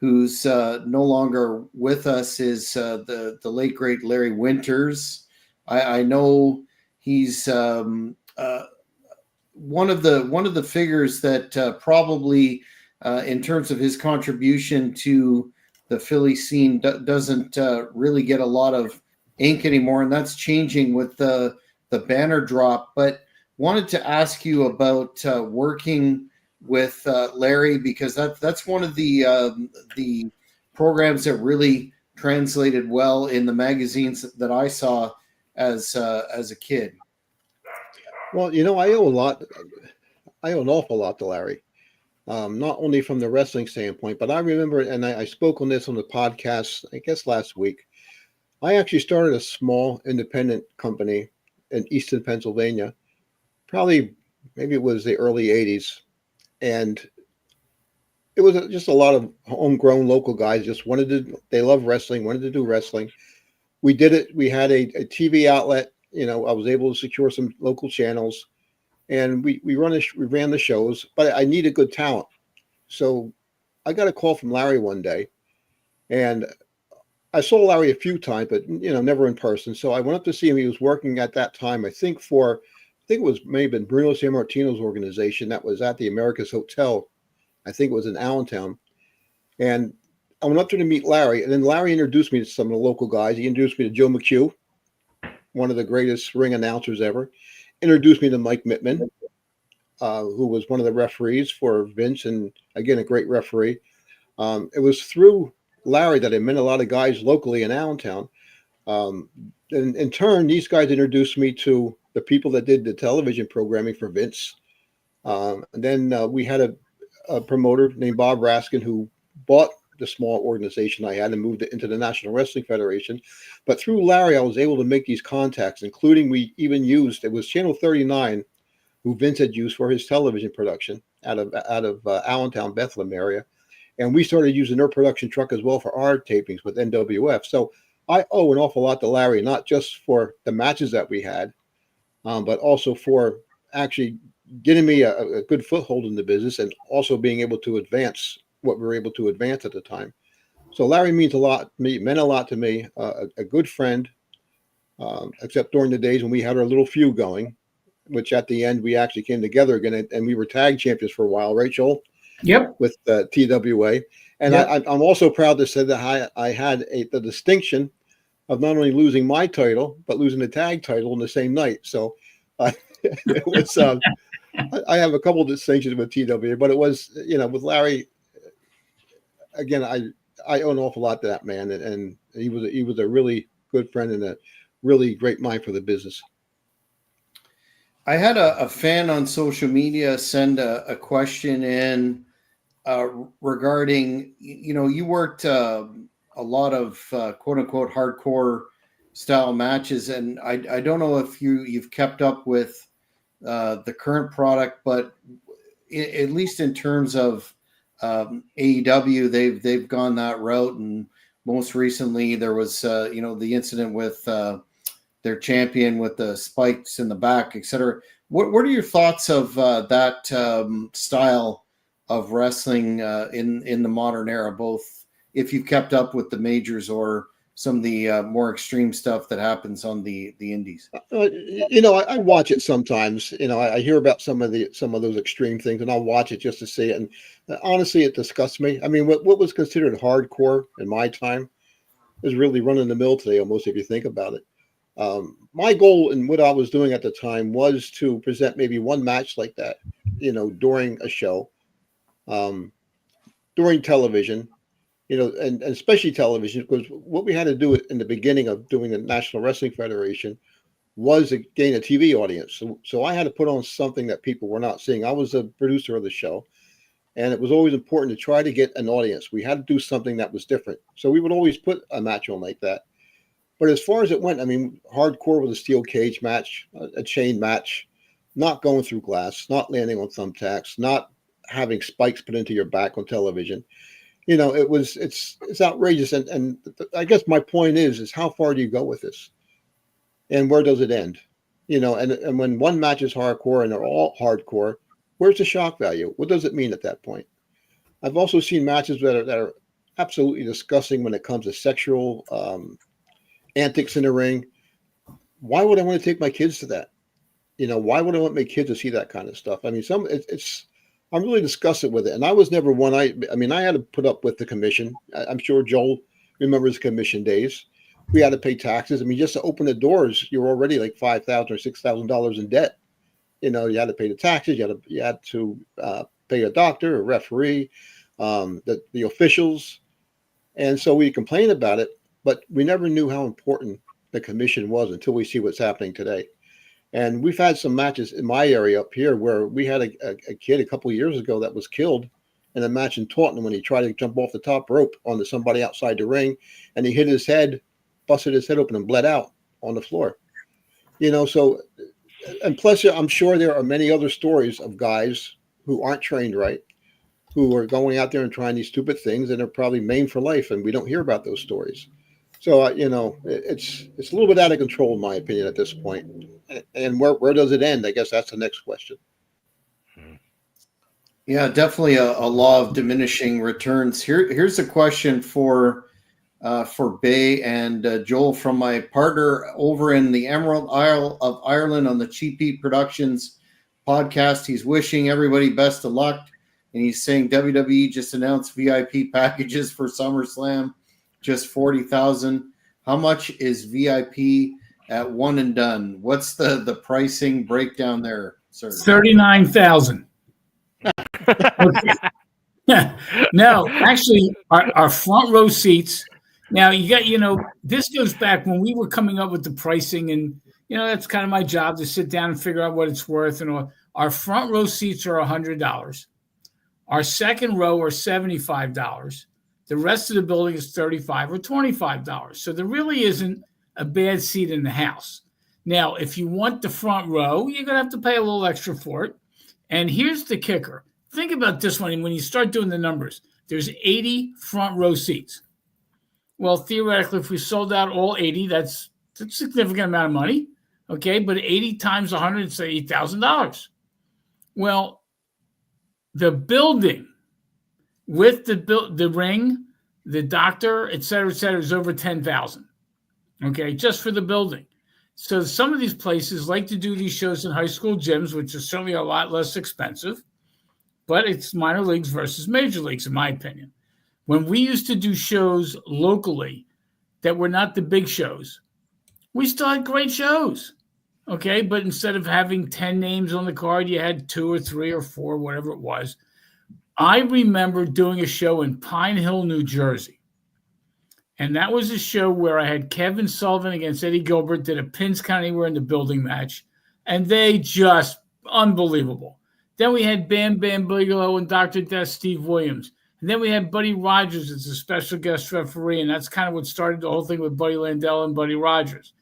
who's no longer with us, is the late great Larry Winters. I know he's one of the figures that probably, in terms of his contribution to the Philly scene, doesn't really get a lot of ink anymore, and that's changing with the banner drop. But wanted to ask you about working with Larry, because that's one of the programs that really translated well in the magazines that I saw as a kid. Well, I owe a lot. I owe an awful lot to Larry, not only from the wrestling standpoint, but I remember, and I spoke on this on the podcast, I guess last week. I actually started a small independent company in Easton, Pennsylvania, maybe it was the early 80s. And it was just a lot of homegrown local guys they love wrestling, wanted to do wrestling. We did it. We had a TV outlet. I was able to secure some local channels, and we ran the shows, but I needed good talent. So I got a call from Larry one day, and I saw Larry a few times, but never in person. So I went up to see him. He was working at that time, I think it was maybe Bruno Sammartino's organization that was at the Americas Hotel. I think it was in Allentown. And I went up there to meet Larry, and then Larry introduced me to some of the local guys. He introduced me to Joe McHugh, one of the greatest ring announcers ever. Introduced me to Mike Mittman, who was one of the referees for Vince, and again, a great referee. It was through Larry that I met a lot of guys locally in Allentown. And in turn, these guys introduced me to the people that did the television programming for Vince. And then we had a promoter named Bob Raskin who bought the small organization I had and moved it into the National Wrestling Federation. But through Larry, I was able to make these contacts, including we even used, it was Channel 39, who Vince had used for his television production out of Allentown, Bethlehem area. And we started using their production truck as well for our tapings with NWF. So I owe an awful lot to Larry, not just for the matches that we had, but also for actually getting me a good foothold in the business, and also being able to advance what we were able to advance at the time. So Larry meant a lot to me, a good friend, except during the days when we had our little feud going, which at the end we actually came together again, and we were tag champions for a while, right, Joel? Yep. With TWA. And yep. I'm also proud to say that I had the distinction of not only losing my title, but losing the tag title in the same night. So it was, I have a couple of distinctions with TWA, but it was, with Larry, again, I owe an awful lot to that man. And he was a really good friend and a really great mind for the business. I had a fan on social media send a question in regarding, you worked a lot of quote unquote hardcore style matches, and I don't know if you've kept up with the current product, but at least in terms of AEW, they've gone that route, and most recently there was the incident with their champion with the spikes in the back, etc. What are your thoughts of that style of wrestling in the modern era, both if you've kept up with the majors or some of the more extreme stuff that happens on the indies. I watch it sometimes. I hear about some of those extreme things, and I'll watch it just to see it. And honestly, it disgusts me. I mean, what was considered hardcore in my time is really run of the mill today, almost, if you think about it. My goal and what I was doing at the time was to present maybe one match like that, during a show, during television. And especially television, because what we had to do in the beginning of doing the National Wrestling Federation was to gain a TV audience. So I had to put on something that people were not seeing. I was a producer of the show, and it was always important to try to get an audience. We had to do something that was different. So we would always put a match on like that. But as far as it went, I mean, hardcore was a steel cage match, a chain match, not going through glass, not landing on thumbtacks, not having spikes put into your back on television. It's outrageous. And I guess my point is how far do you go with this? And where does it end? And when one match is hardcore and they're all hardcore, where's the shock value? What does it mean at that point? I've also seen matches that are absolutely disgusting when it comes to sexual antics in the ring. Why would I want to take my kids to that? Why would I want my kids to see that kind of stuff? I mean, I'm really disgusted with it. And I was never one. I had to put up with the commission. I'm sure Joel remembers commission days. We had to pay taxes. I mean, just to open the doors, you're already like $5,000 or $6,000 in debt. You had to pay the taxes. You had to pay a doctor, a referee, the officials. And so we complained about it, but we never knew how important the commission was until we see what's happening today. And we've had some matches in my area up here where we had a kid a couple of years ago that was killed in a match in Taunton when he tried to jump off the top rope onto somebody outside the ring, and he hit his head, busted his head open, and bled out on the floor. So, and plus, I'm sure there are many other stories of guys who aren't trained right, who are going out there and trying these stupid things, and are probably maimed for life, and we don't hear about those stories. So, it's a little bit out of control, in my opinion, at this point. And where does it end? I guess that's the next question. Yeah, definitely a law of diminishing returns. Here's a question for Bay and Joel from my partner over in the Emerald Isle of Ireland on the Cheap Heat Productions podcast. He's wishing everybody best of luck, and he's saying WWE just announced VIP packages for SummerSlam. Just 40,000. How much is VIP at One and Done? What's the pricing breakdown there, sir? 39,000. No, actually, our front row seats. Now you got, this goes back when we were coming up with the pricing, and that's kind of my job to sit down and figure out what it's worth. And all. Our front row seats are $100. Our second row are $75. The rest of the building is $35 or $25. So there really isn't a bad seat in the house. Now, if you want the front row, you're going to have to pay a little extra for it. And here's the kicker. Think about this one. When you start doing the numbers, there's 80 front row seats. Well, theoretically, if we sold out all 80, that's a significant amount of money. Okay, but 80 times 100 is $8,000. Well, the building with the ring, the doctor, et cetera, is over 10,000. Okay, just for the building. So some of these places like to do these shows in high school gyms, which is certainly a lot less expensive, but it's minor leagues versus major leagues, in my opinion. When we used to do shows locally that were not the big shows, we still had great shows. Okay, but instead of having 10 names on the card, you had 2 or 3 or 4, whatever it was. I remember doing a show in Pine Hill, New Jersey. And that was a show where I had Kevin Sullivan against Eddie Gilbert, did a pins count anywhere in the building match. And they just unbelievable. Then we had Bam Bam Bigelow and Dr. Death Steve Williams. And then we had Buddy Rogers as a special guest referee. And that's kind of what started the whole thing with Buddy Landell and Buddy Rogers.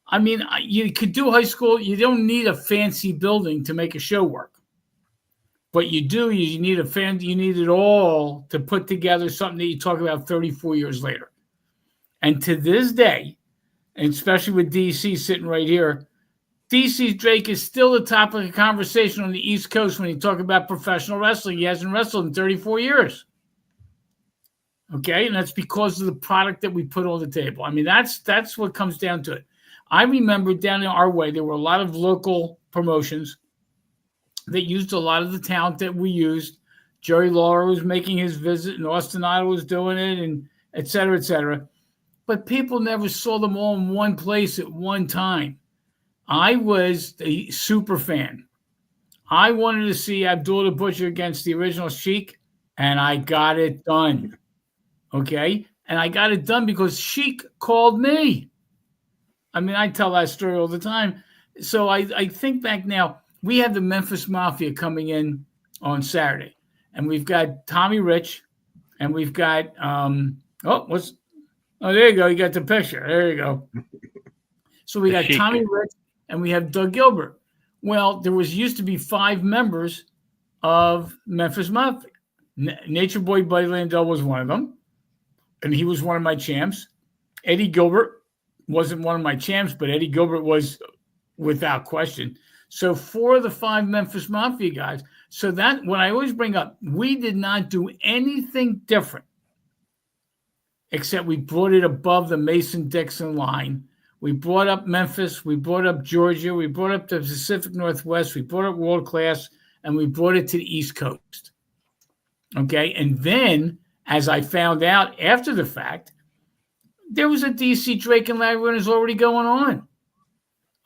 I mean, you could do high school. You don't need a fancy building to make a show work. But you do, you need you need it all to put together something that you talk about 34 years later. And to this day, and especially with DC sitting right here, DC Drake is still the topic of conversation on the East Coast when you talk about professional wrestling. He hasn't wrestled in 34 years. Okay, and that's because of the product that we put on the table. I mean, that's what comes down to it. I remember down in our way, there were a lot of local promotions that used a lot of the talent that we used. Jerry Lawler was making his visit, and Austin Idol was doing it, and et cetera, et cetera. But people never saw them all in one place at one time. I was a super fan. I wanted to see Abdullah the Butcher against the original Sheik, and I got it done. Okay? And I got it done because Sheik called me. I mean, I tell that story all the time. So I think back now, we have the Memphis Mafia coming in on Saturday. And we've got Tommy Rich, and we've got, there you go. You got the picture. There you go. So we got Tommy Rich, and we have Doug Gilbert. Well, there used to be 5 members of Memphis Mafia. Nature Boy Buddy Landell was one of them, and he was one of my champs. Eddie Gilbert wasn't one of my champs, but Eddie Gilbert was without question. So 4 of the 5 Memphis Mafia guys. So that, what I always bring up, we did not do anything different, except we brought it above the Mason-Dixon line. We brought up Memphis, we brought up Georgia, we brought up the Pacific Northwest, we brought up world class, and we brought it to the East Coast. Okay, and then, as I found out after the fact, there was a DC Drake and Larry Reynolds already going on.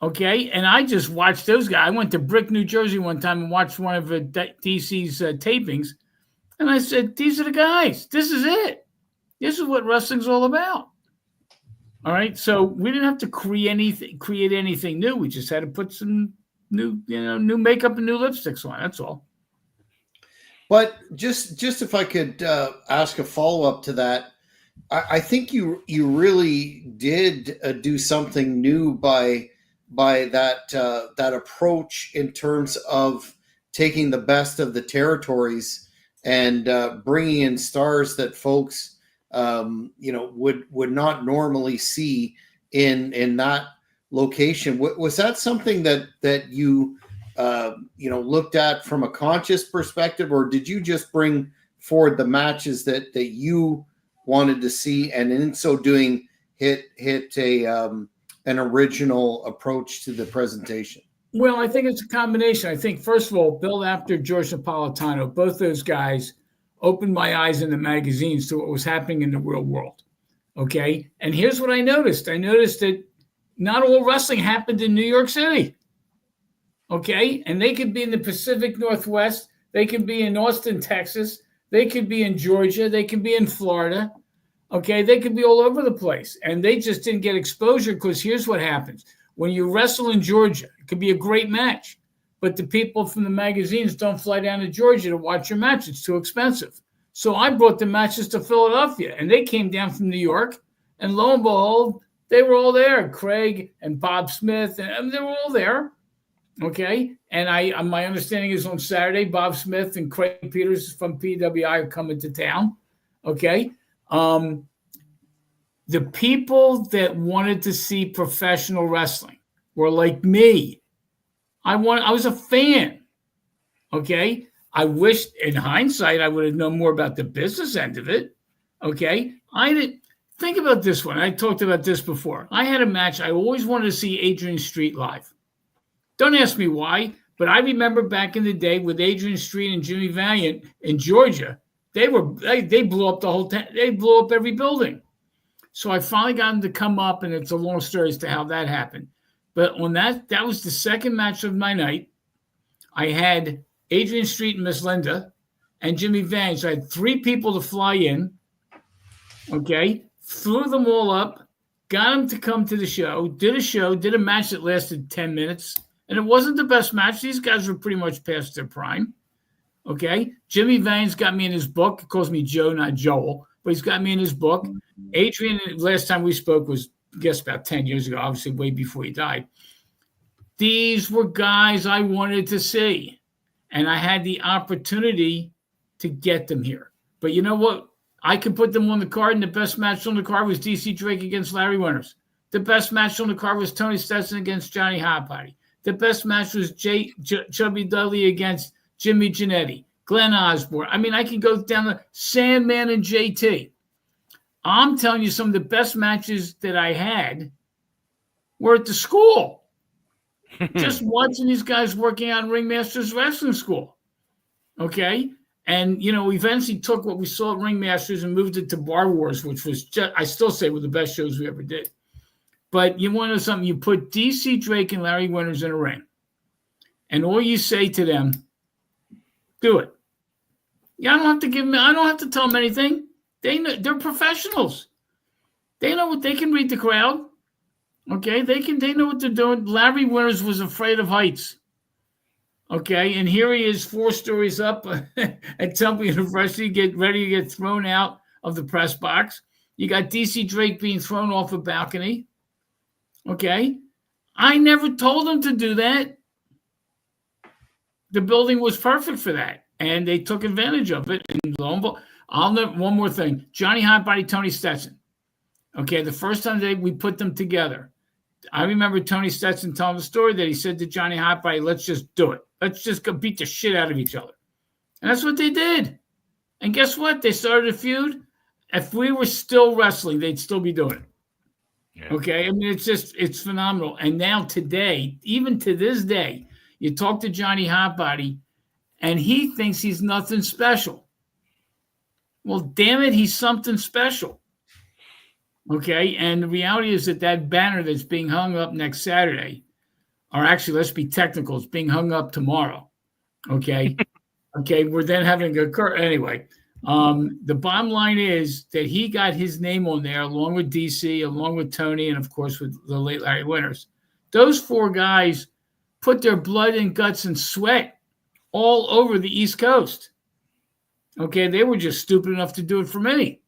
Okay, and I just watched those guys. I went to Brick, New Jersey one time and watched one of DC's tapings, and I said, these are the guys. This is it. This is what wrestling's all about. All right, so we didn't have to create anything new. We just had to put some new makeup and new lipsticks on. That's all. But just if I could ask a follow up to that, I think you really did do something new by that approach in terms of taking the best of the territories and bringing in stars that folks would not normally see in that location. Was that something that you looked at from a conscious perspective, or did you just bring forward the matches that you wanted to see, and in so doing hit an original approach to the presentation? Well, I think it's a combination. I think, first of all, Bill Apter, George Napolitano, both those guys opened my eyes in the magazines to what was happening in the real world. Okay. And here's what I noticed. I noticed that not all wrestling happened in New York City. Okay. And they could be in the Pacific Northwest. They could be in Austin, Texas. They could be in Georgia. They could be in Florida. Okay. They could be all over the place. And they just didn't get exposure, because here's what happens. When you wrestle in Georgia, it could be a great match, but the people from the magazines don't fly down to Georgia to watch your match. It's too expensive. So I brought the matches to Philadelphia, and they came down from New York, and lo and behold, they were all there. Craig and Bob Smith, and they were all there. Okay. And my understanding is on Saturday, Bob Smith and Craig Peters from TWA are coming to town. Okay. The people that wanted to see professional wrestling were like me. I was a fan. Okay. I wish in hindsight I would have known more about the business end of it. Okay. I didn't think about this one. I talked about this before. I had a match. I always wanted to see Adrian Street live. Don't ask me why, but I remember back in the day with Adrian Street and Jimmy Valiant in Georgia, they blew up the whole they blew up every building. So I finally got him to come up, and it's a long story as to how that happened. But on that was the second match of my night. I had Adrian Street and Miss Linda and Jimmy Valiant. So I had 3 people to fly in. Okay. Flew them all up, got them to come to the show, did a match that lasted 10 minutes. And it wasn't the best match. These guys were pretty much past their prime. Okay. Jimmy Valiant's got me in his book. He calls me Joe, not Joel, but he's got me in his book. Adrian, last time we spoke was, I guess, about 10 years ago, obviously way before he died. These were guys I wanted to see, and I had the opportunity to get them here. But you know what? I could put them on the card, and the best match on the card was DC Drake against Larry Winters. The best match on the card was Tony Stetson against Johnny Hotbody. The best match was Chubby Dudley against Jimmy Giannetti, Glenn Osborne. I mean, I could go down the Sandman and JT. I'm telling you, some of the best matches that I had were at the school. Just watching these guys working out in Ringmasters Wrestling School. Okay. And, eventually took what we saw at Ringmasters and moved it to Bar Wars, which was just, I still say, were the best shows we ever did. But you want to know something? You put DC Drake and Larry Winters in a ring, and all you say to them, do it. Yeah, I don't have to tell them anything. They're professionals. They know what they can read the crowd. Okay, they know what they're doing. Larry Winters was afraid of heights. Okay, and here he is 4 stories up at Temple University, get ready to get thrown out of the press box. You got DC Drake being thrown off a balcony. Okay, I never told him to do that. The building was perfect for that, and they took advantage of it. And lo and behold, I'll know one more thing: Johnny Hotbody, Tony Stetson. Okay, the first time we put them together, I remember Tony Stetson telling the story that he said to Johnny Hotbody, let's just do it. Let's just go beat the shit out of each other. And that's what they did. And guess what? They started a feud. If we were still wrestling, they'd still be doing it. Yeah. Okay? I mean, it's phenomenal. And now today, even to this day, you talk to Johnny Hotbody, and he thinks he's nothing special. Well, damn it, he's something special. Okay, and the reality is that banner that's being hung up next Saturday, or actually, let's be technical, it's being hung up tomorrow. Okay, okay, we're then having a anyway. The bottom line is that he got his name on there along with DC, along with Tony, and of course with the late Larry Winters. Those 4 guys put their blood and guts and sweat all over the East Coast. Okay, they were just stupid enough to do it for me.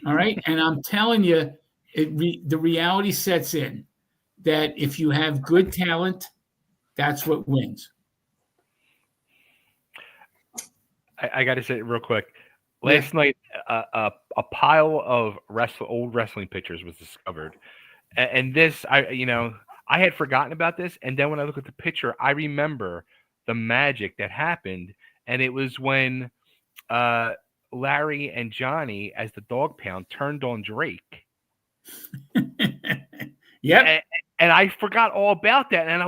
All right. And I'm telling you, the reality sets in that if you have good talent, that's what wins. I got to say it real quick. Last night, a pile of old wrestling pictures was discovered. And this, I had forgotten about this. And then when I look at the picture, I remember the magic that happened. And it was when Larry and Johnny, as the dog pound, turned on Drake. Yep. And I forgot all about that. And I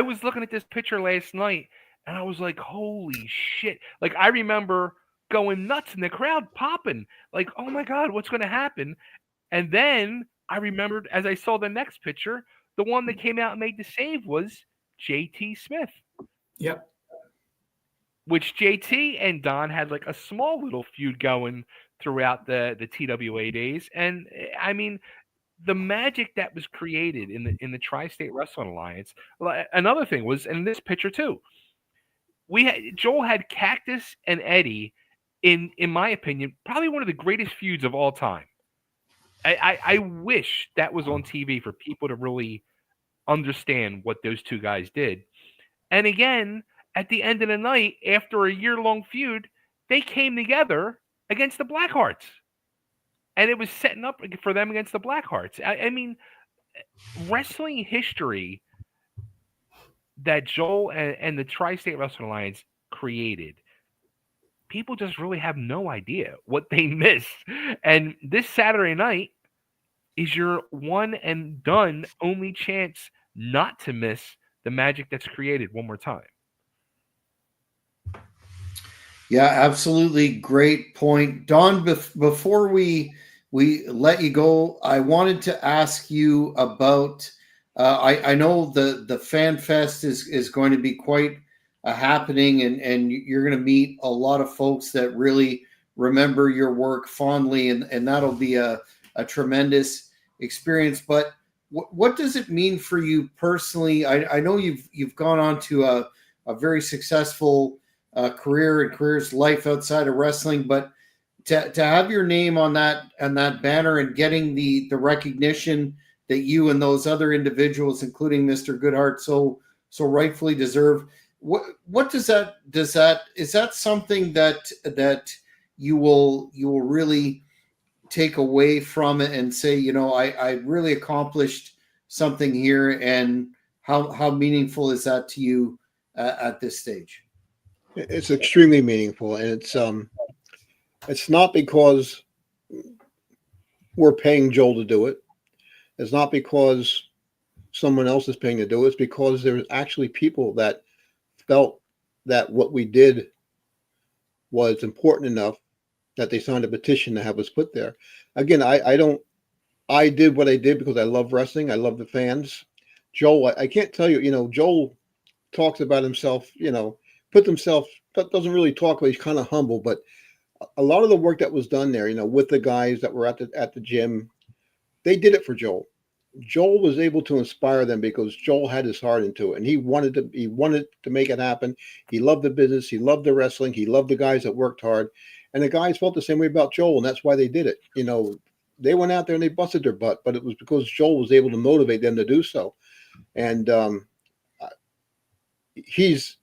was looking at this picture last night, and I was like, holy shit. Like, I remember going nuts in the crowd, popping. Like, oh my God, what's going to happen? And then I remembered, as I saw the next picture, the one that came out and made the save was JT Smith. Yep. Which JT and Don had like a small little feud going throughout the TWA days. And I mean, the magic that was created in the Tri-State Wrestling Alliance. Another thing was in this picture too. Joel had Cactus and Eddie in my opinion, probably one of the greatest feuds of all time. I wish that was on TV for people to really understand what those 2 guys did. And again, at the end of the night, after a year-long feud, they came together against the Blackhearts. And it was setting up for them against the Blackhearts. I mean, wrestling history that Joel and the Tri-State Wrestling Alliance created, people just really have no idea what they missed. And this Saturday night is your one and done only chance not to miss the magic that's created one more time. Yeah, absolutely. Great point. Don, before we let you go, I wanted to ask you about, I know the Fan Fest is going to be quite a happening, and you're going to meet a lot of folks that really remember your work fondly, and that'll be a tremendous experience. But what does it mean for you personally? I know you've gone on to a very successful career and career's life outside of wrestling, but to have your name on that banner and getting the recognition that you and those other individuals, including Mr. Goodhart, so rightfully deserve, what does that is that something that you will really take away from it and say, I really accomplished something here, and how meaningful is that to you at this stage? It's extremely meaningful, and it's not because we're paying Joel to do it. It's not because someone else is paying to do it. It's because there's actually people that felt that what we did was important enough that they signed a petition to have us put there. Again, I did what I did because I love wrestling. I love the fans. Joel, I can't tell you, Joel talks about himself, doesn't really talk, but he's kind of humble. But a lot of the work that was done there, with the guys that were at the gym, they did it for Joel. Joel was able to inspire them because Joel had his heart into it, and he wanted to make it happen. He loved the business. He loved the wrestling. He loved the guys that worked hard, and the guys felt the same way about Joel, and that's why they did it. They went out there and they busted their butt, but it was because Joel was able to motivate them to do so. And he's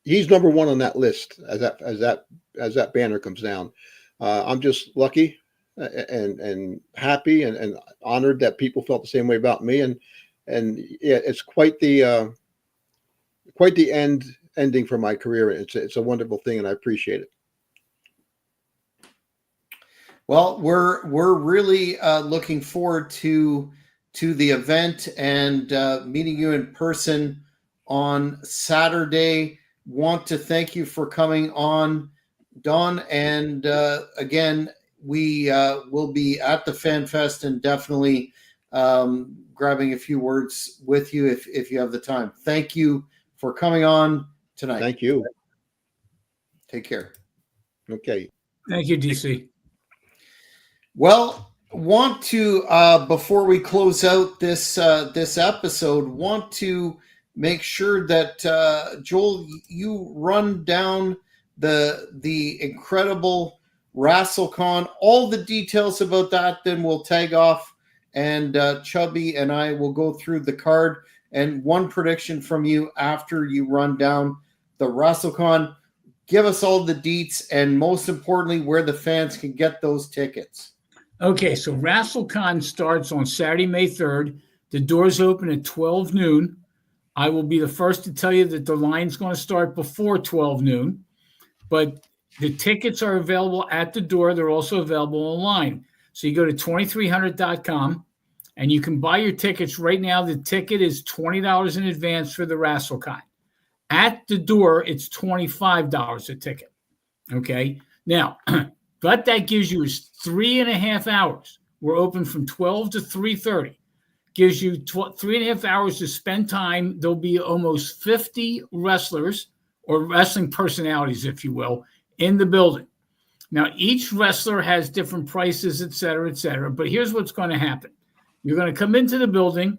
number one on that list as that banner comes down. I'm just lucky and happy and honored that people felt the same way about me. And yeah, it's quite the ending for my career. It's a wonderful thing, and I appreciate it. Well, we're really looking forward to the event and meeting you in person on Saturday. Want to thank you for coming on, Don. And again, we will be at the Fan Fest and definitely grabbing a few words with you if you have the time. Thank you for coming on tonight. Thank you. Take care. Okay. Thank you, DC. Well, want to before we close out this episode, want to make sure that Joel, you run down the incredible WrestleCon, all the details about that. Then we'll tag off, and Chubby and I will go through the card. And one prediction from you after you run down the WrestleCon. Give us all the deets, and most importantly, where the fans can get those tickets. Okay, so WrestleCon starts on Saturday, May 3rd. The doors open at 12 noon. I will be the first to tell you that the line's going to start before 12 noon. But the tickets are available at the door. They're also available online. So you go to 2300.com, and you can buy your tickets right now. The ticket is $20 in advance for the WrestleCon. At the door, it's $25 a ticket. Okay? Now, what that gives you is 3.5 hours. We're open from 12 to 3:30. Gives you 3.5 hours to spend time. There'll be almost 50 wrestlers or wrestling personalities, if you will, in the building. Now, each wrestler has different prices, et cetera, et cetera. But here's what's going to happen. You're going to come into the building,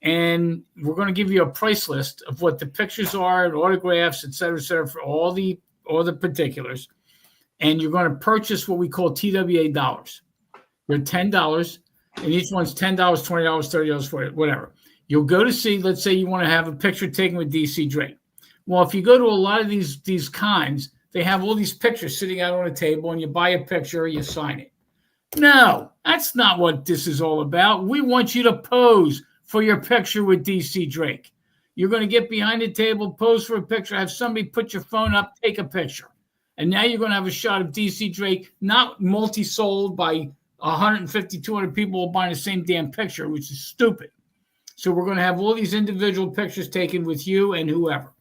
and we're going to give you a price list of what the pictures are and autographs, et cetera, for all the particulars. And you're going to purchase what we call TWA dollars. They're $10, and each one's $10, $20, $30 for it, whatever. You'll go to see, let's say you want to have a picture taken with DC Drake. Well, if you go to a lot of these cons, they have all these pictures sitting out on a table, and you buy a picture, you sign it. No, that's not what this is all about. We want you to pose for your picture with DC Drake. You're going to get behind the table, pose for a picture, have somebody put your phone up, take a picture. And now you're going to have a shot of DC Drake, not multi-sold by 150, 200 people buying the same damn picture, which is stupid. So we're going to have all these individual pictures taken with you and whoever.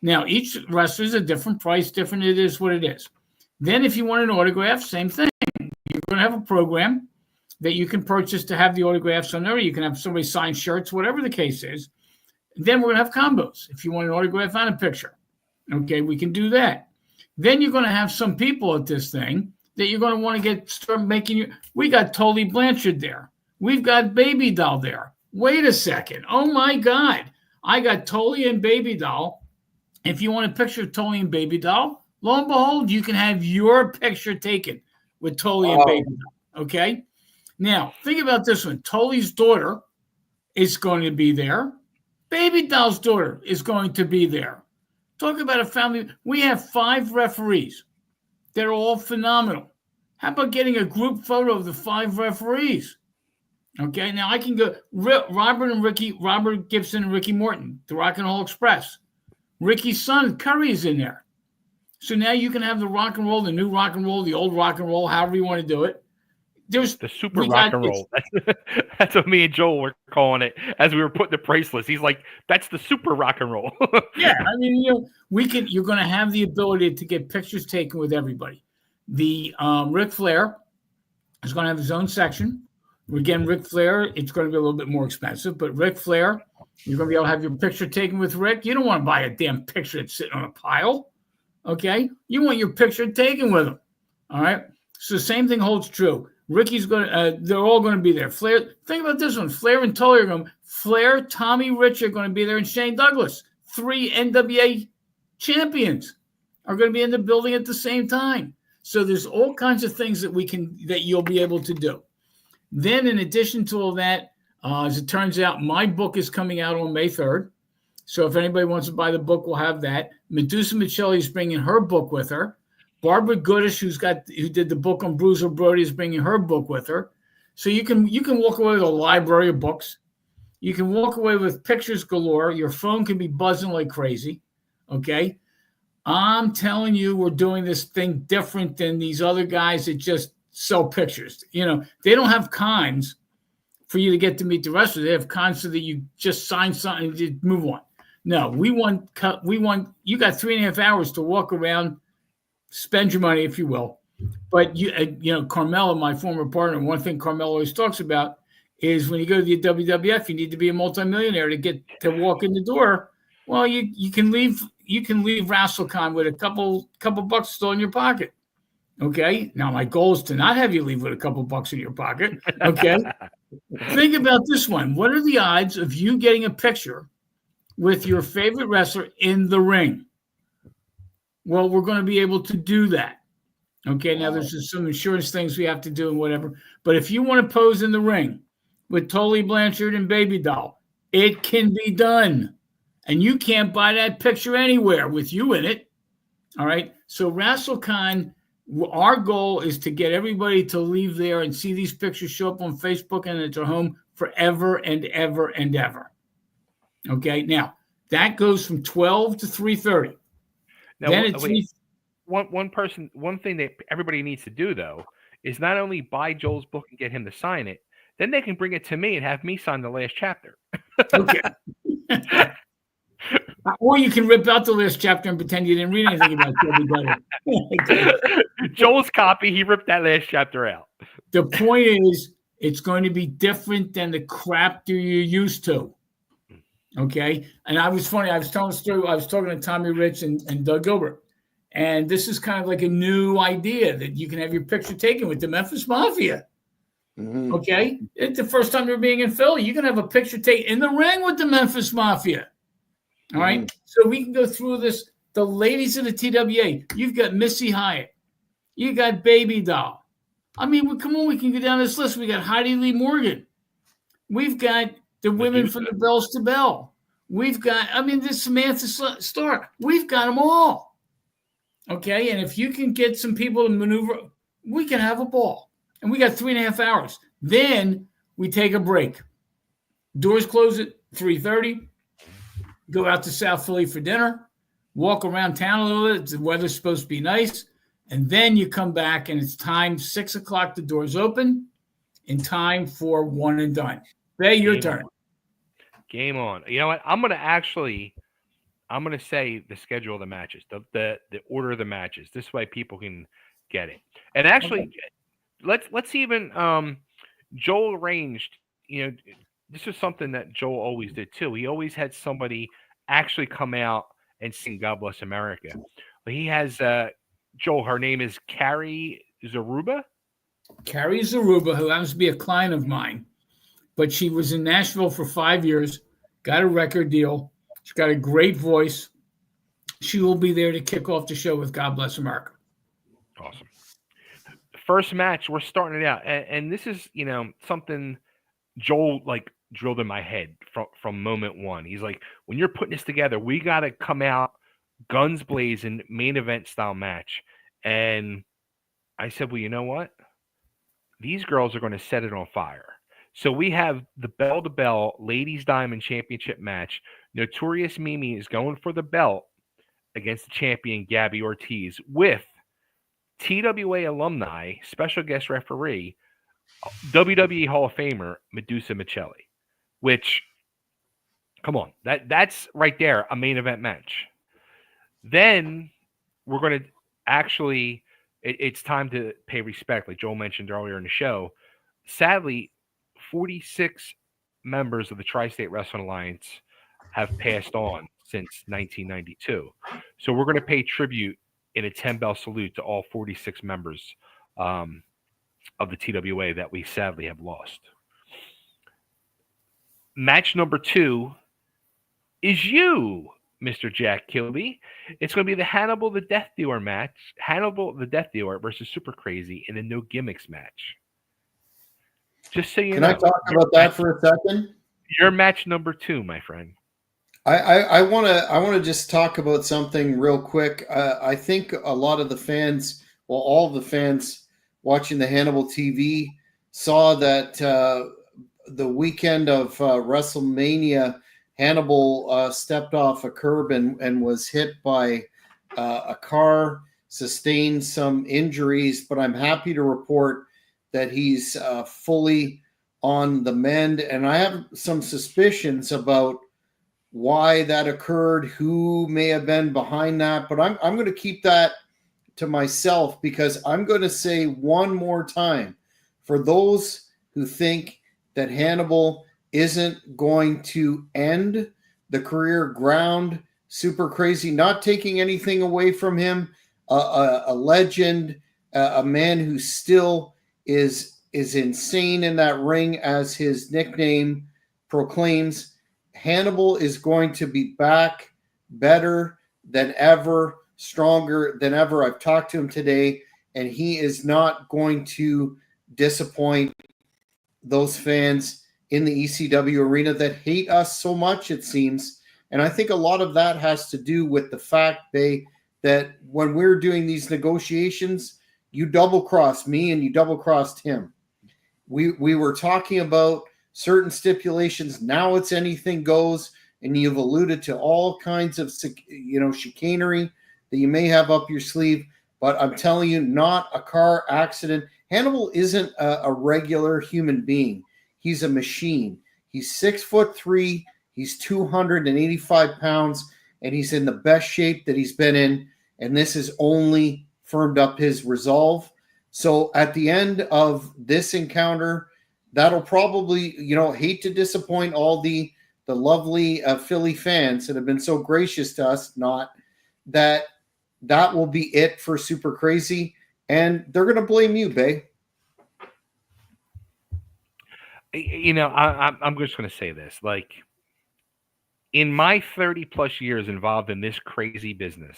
Now, each wrestler is a different price, different. It is what it is. Then if you want an autograph, same thing. You're going to have a program that you can purchase to have the autographs on there. You can have somebody sign shirts, whatever the case is. Then we're going to have combos. If you want an autograph and a picture, okay, we can do that. Then you're going to have some people at this thing that you're going to want to start making you. We got Tully Blanchard there. We've got Baby Doll there. Wait a second. Oh my God. I got Tully and Baby Doll. If you want a picture of Tully and Baby Doll, lo and behold, you can have your picture taken with Tully and Baby Doll. Okay. Now think about this one. Tully's daughter is going to be there. Baby Doll's daughter is going to be there. Talk about a family. We have 5 referees. They're all phenomenal. How about getting a group photo of the 5 referees? Okay, now I can go Robert Gibson and Ricky Morton, the Rock and Roll Express. Ricky's son, Curry, is in there. So now you can have the rock and roll, the new rock and roll, the old rock and roll, however you want to do it. there's The super we rock got and roll. That's what me and Joel were calling it as we were putting the price list. He's like, that's the super rock and roll. Yeah, I mean, you're going to have the ability to get pictures taken with everybody. The Ric Flair is going to have his own section. Again, Ric Flair, it's going to be a little bit more expensive, but Ric Flair, you're going to be able to have your picture taken with Rick. You don't want to buy a damn picture that's sitting on a pile, okay? You want your picture taken with him, all right? So the same thing holds true. Ricky's going to, they're all going to be there. Flair, think about this one. Flair and Tully are going to, Flair, Tommy Rich are going to be there, and Shane Douglas. 3 NWA champions are going to be in the building at the same time. So there's all kinds of things that you'll be able to do. Then in addition to all that, as it turns out, my book is coming out on May 3rd. So if anybody wants to buy the book, we'll have that. Medusa Michelli is bringing her book with her. Barbara Goodish, who did the book on Bruiser Brody, is bringing her book with her. So you can walk away with a library of books. You can walk away with pictures galore. Your phone can be buzzing like crazy. Okay. I'm telling you, we're doing this thing different than these other guys that just sell pictures. They don't have cons for you to get to meet the wrestlers. They have cons so that you just sign something and just move on. No, we want you got 3.5 hours to walk around, spend your money, if you will. But Carmella, my former partner, one thing Carmella always talks about is when you go to the WWF, you need to be a multimillionaire to get to walk in the door. Well, you can leave WrestleCon with a couple bucks still in your pocket. Okay. Now my goal is to not have you leave with a couple bucks in your pocket. Okay. Think about this one. What are the odds of you getting a picture with your favorite wrestler in the ring? Well, we're going to be able to do that. Okay. Now there's just some insurance things we have to do and whatever. But if you want to pose in the ring with Tully Blanchard and Baby Doll, it can be done. And you can't buy that picture anywhere with you in it. All right. So WrestleCon, our goal is to get everybody to leave there and see these pictures show up on Facebook and at their home forever and ever and ever. Okay. Now that goes from 12 to 3:30. Now, then it's one thing that everybody needs to do though is not only buy Joel's book and get him to sign it, then they can bring it to me and have me sign the last chapter. Okay. Or you can rip out the last chapter and pretend you didn't read anything about Kilby. Joel's copy, he ripped that last chapter out. The point is, it's going to be different than the crap that you're used to. Okay? And I was telling a story. I was talking to Tommy Rich and Doug Gilbert. And this is kind of like a new idea that you can have your picture taken with the Memphis Mafia. Mm-hmm. Okay? It's the first time you're being in Philly. You can have a picture taken in the ring with the Memphis Mafia. All right. So we can go through this. The ladies of the TWA. You've got Missy Hyatt. You got Baby Doll. I mean, come on, we can go down this list. We got Heidi Lee Morgan. We've got the women from the Bells to Bell. We've got, this Samantha Starr. We've got them all. Okay. And if you can get some people to maneuver, we can have a ball. And we got 3.5 hours. Then we take a break. Doors close at 3:30. Go out to South Philly for dinner, walk around town a little bit. The weather's supposed to be nice. And then you come back and it's time, 6 o'clock, the doors open, in time for one and done. Bay, your turn. Game on. You know what? I'm going to say the schedule of the matches, the order of the matches. This way people can get it. And actually, let's even, Joel arranged, this is something that Joel always did too. He always had somebody actually come out and sing God Bless America. But he has Joel, her name is Carrie Zaruba. Carrie Zaruba, who happens to be a client of mine, but she was in Nashville for 5 years, got a record deal. She's got a great voice. She will be there to kick off the show with God Bless America. Awesome. First match, we're starting it out. And this is, something Joel drilled in my head from moment one. He's like, when you're putting this together, we got to come out guns blazing, main event style match. And I said, well, you know what? These girls are going to set it on fire. So we have the bell to bell ladies diamond championship match. Notorious Mimi is going for the belt against the champion Gabby Ortiz with TWA alumni special guest referee WWE Hall of Famer Medusa Michelli, which, come on, that's right there a main event match. Then we're going to actually, it's time to pay respect, like Joel mentioned earlier in the show. Sadly, 46 members of the Tri-State Wrestling Alliance have passed on since 1992. So we're going to pay tribute in a 10-bell salute to all 46 members of the TWA that we sadly have lost. Match number 2 is you, Mr. Jack Kilby. It's going to be the Hannibal the Death Dealer match. Hannibal the Death Dealer versus Super Crazy in a no gimmicks match. Just so you Can know. I talk about that for a second? Your match number 2, my friend. I want to just talk about something real quick. I think a lot of the fans, well, all the fans watching the Hannibal TV saw that the weekend of WrestleMania, Hannibal stepped off a curb and was hit by a car, sustained some injuries, but I'm happy to report that he's fully on the mend. And I have some suspicions about why that occurred, who may have been behind that, but I'm going to keep that to myself because I'm going to say one more time for those who think that Hannibal isn't going to end the career ground Super Crazy, not taking anything away from him, a legend, a man who still is insane in that ring, as his nickname proclaims. Hannibal is going to be back better than ever, stronger than ever. I've talked to him today, and he is not going to disappoint those fans in the ECW arena that hate us so much, it seems. And I think a lot of that has to do with the fact, that when we're doing these negotiations, you double-crossed me and you double-crossed him. We were talking about certain stipulations. Now it's anything goes, and you've alluded to all kinds of chicanery that you may have up your sleeve. But I'm telling you, not a car accident. Hannibal isn't a regular human being. He's a machine. He's 6'3". He's 285 pounds, and he's in the best shape that he's been in. And this has only firmed up his resolve. So at the end of this encounter, that'll probably, hate to disappoint all the lovely Philly fans that have been so gracious to us, not that will be it for Super Crazy. And they're going to blame you, Bay. I'm just going to say this. Like, in my 30 plus years involved in this crazy business,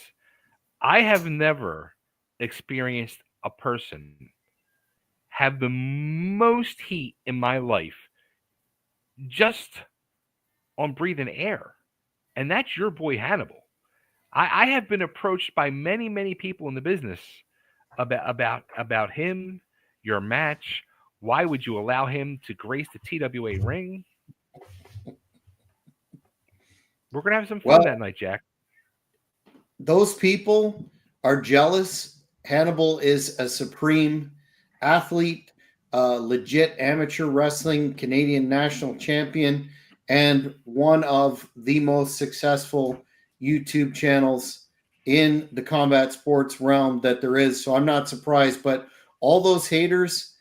I have never experienced a person have the most heat in my life just on breathing air. And that's your boy Hannibal. I have been approached by many, many people in the business about him, your match. Why would you allow him to grace the TWA ring? We're going to have some fun that night, Jack. Those people are jealous. Hannibal is a supreme athlete, legit amateur wrestling Canadian national champion, and one of the most successful YouTube channels in the combat sports realm that there is. So I'm not surprised, but all those haters,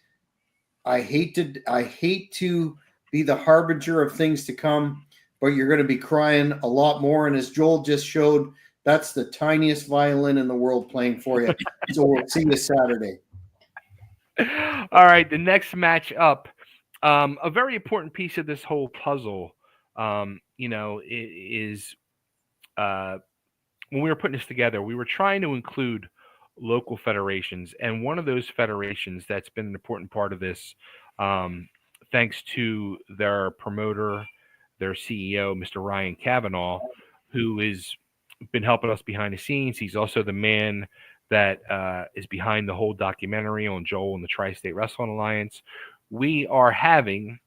I hate to be the harbinger of things to come, but you're going to be crying a lot more. And as Joel just showed, that's the tiniest violin in the world playing for you. So we'll see you Saturday. All right, the next match up, a very important piece of this whole puzzle, is when we were putting this together, we were trying to include local federations, and one of those federations that's been an important part of this, thanks to their promoter, their CEO, Mr. Ryan Cavanaugh, who has been helping us behind the scenes. He's also the man that is behind the whole documentary on Joel and the Tri-State Wrestling Alliance. We are having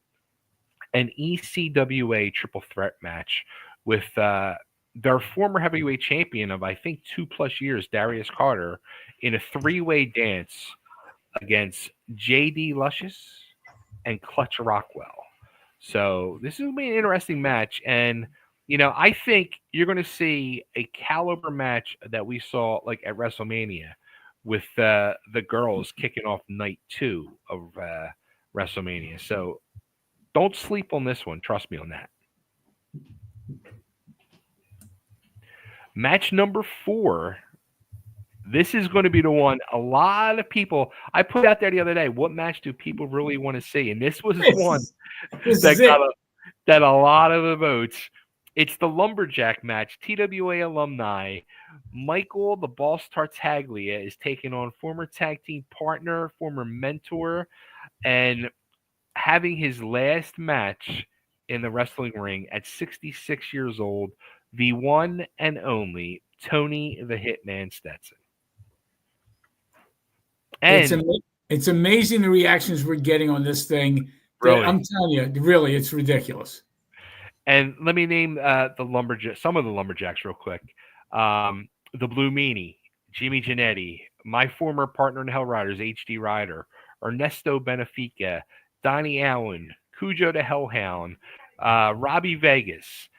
an ECWA triple threat match with their former heavyweight champion of, I think, 2+ years, Darius Carter, in a 3-way dance against JD Luscious, and Clutch Rockwell. So this is going to be an interesting match. And, I think you're going to see a caliber match that we saw like at WrestleMania with the girls kicking off night 2 of WrestleMania. So don't sleep on this one. Trust me on that. Match number 4. This is going to be the one a lot of people. I put out there the other day, what match do people really want to see? And this was one that a lot of the votes. It's the Lumberjack match. TWA alumni Michael the Boss Tartaglia is taking on former tag team partner, former mentor, and having his last match in the wrestling ring at 66 years old, the one and only Tony the Hitman Stetson. And it's amazing the reactions we're getting on this thing. Really? I'm telling you, really, it's ridiculous. And let me name some of the Lumberjacks real quick. The Blue Meanie, Jimmy Giannetti, my former partner in Hell Riders, HD Rider, Ernesto Benefica, Donnie Allen, Cujo the Hellhound, Robbie Vegas.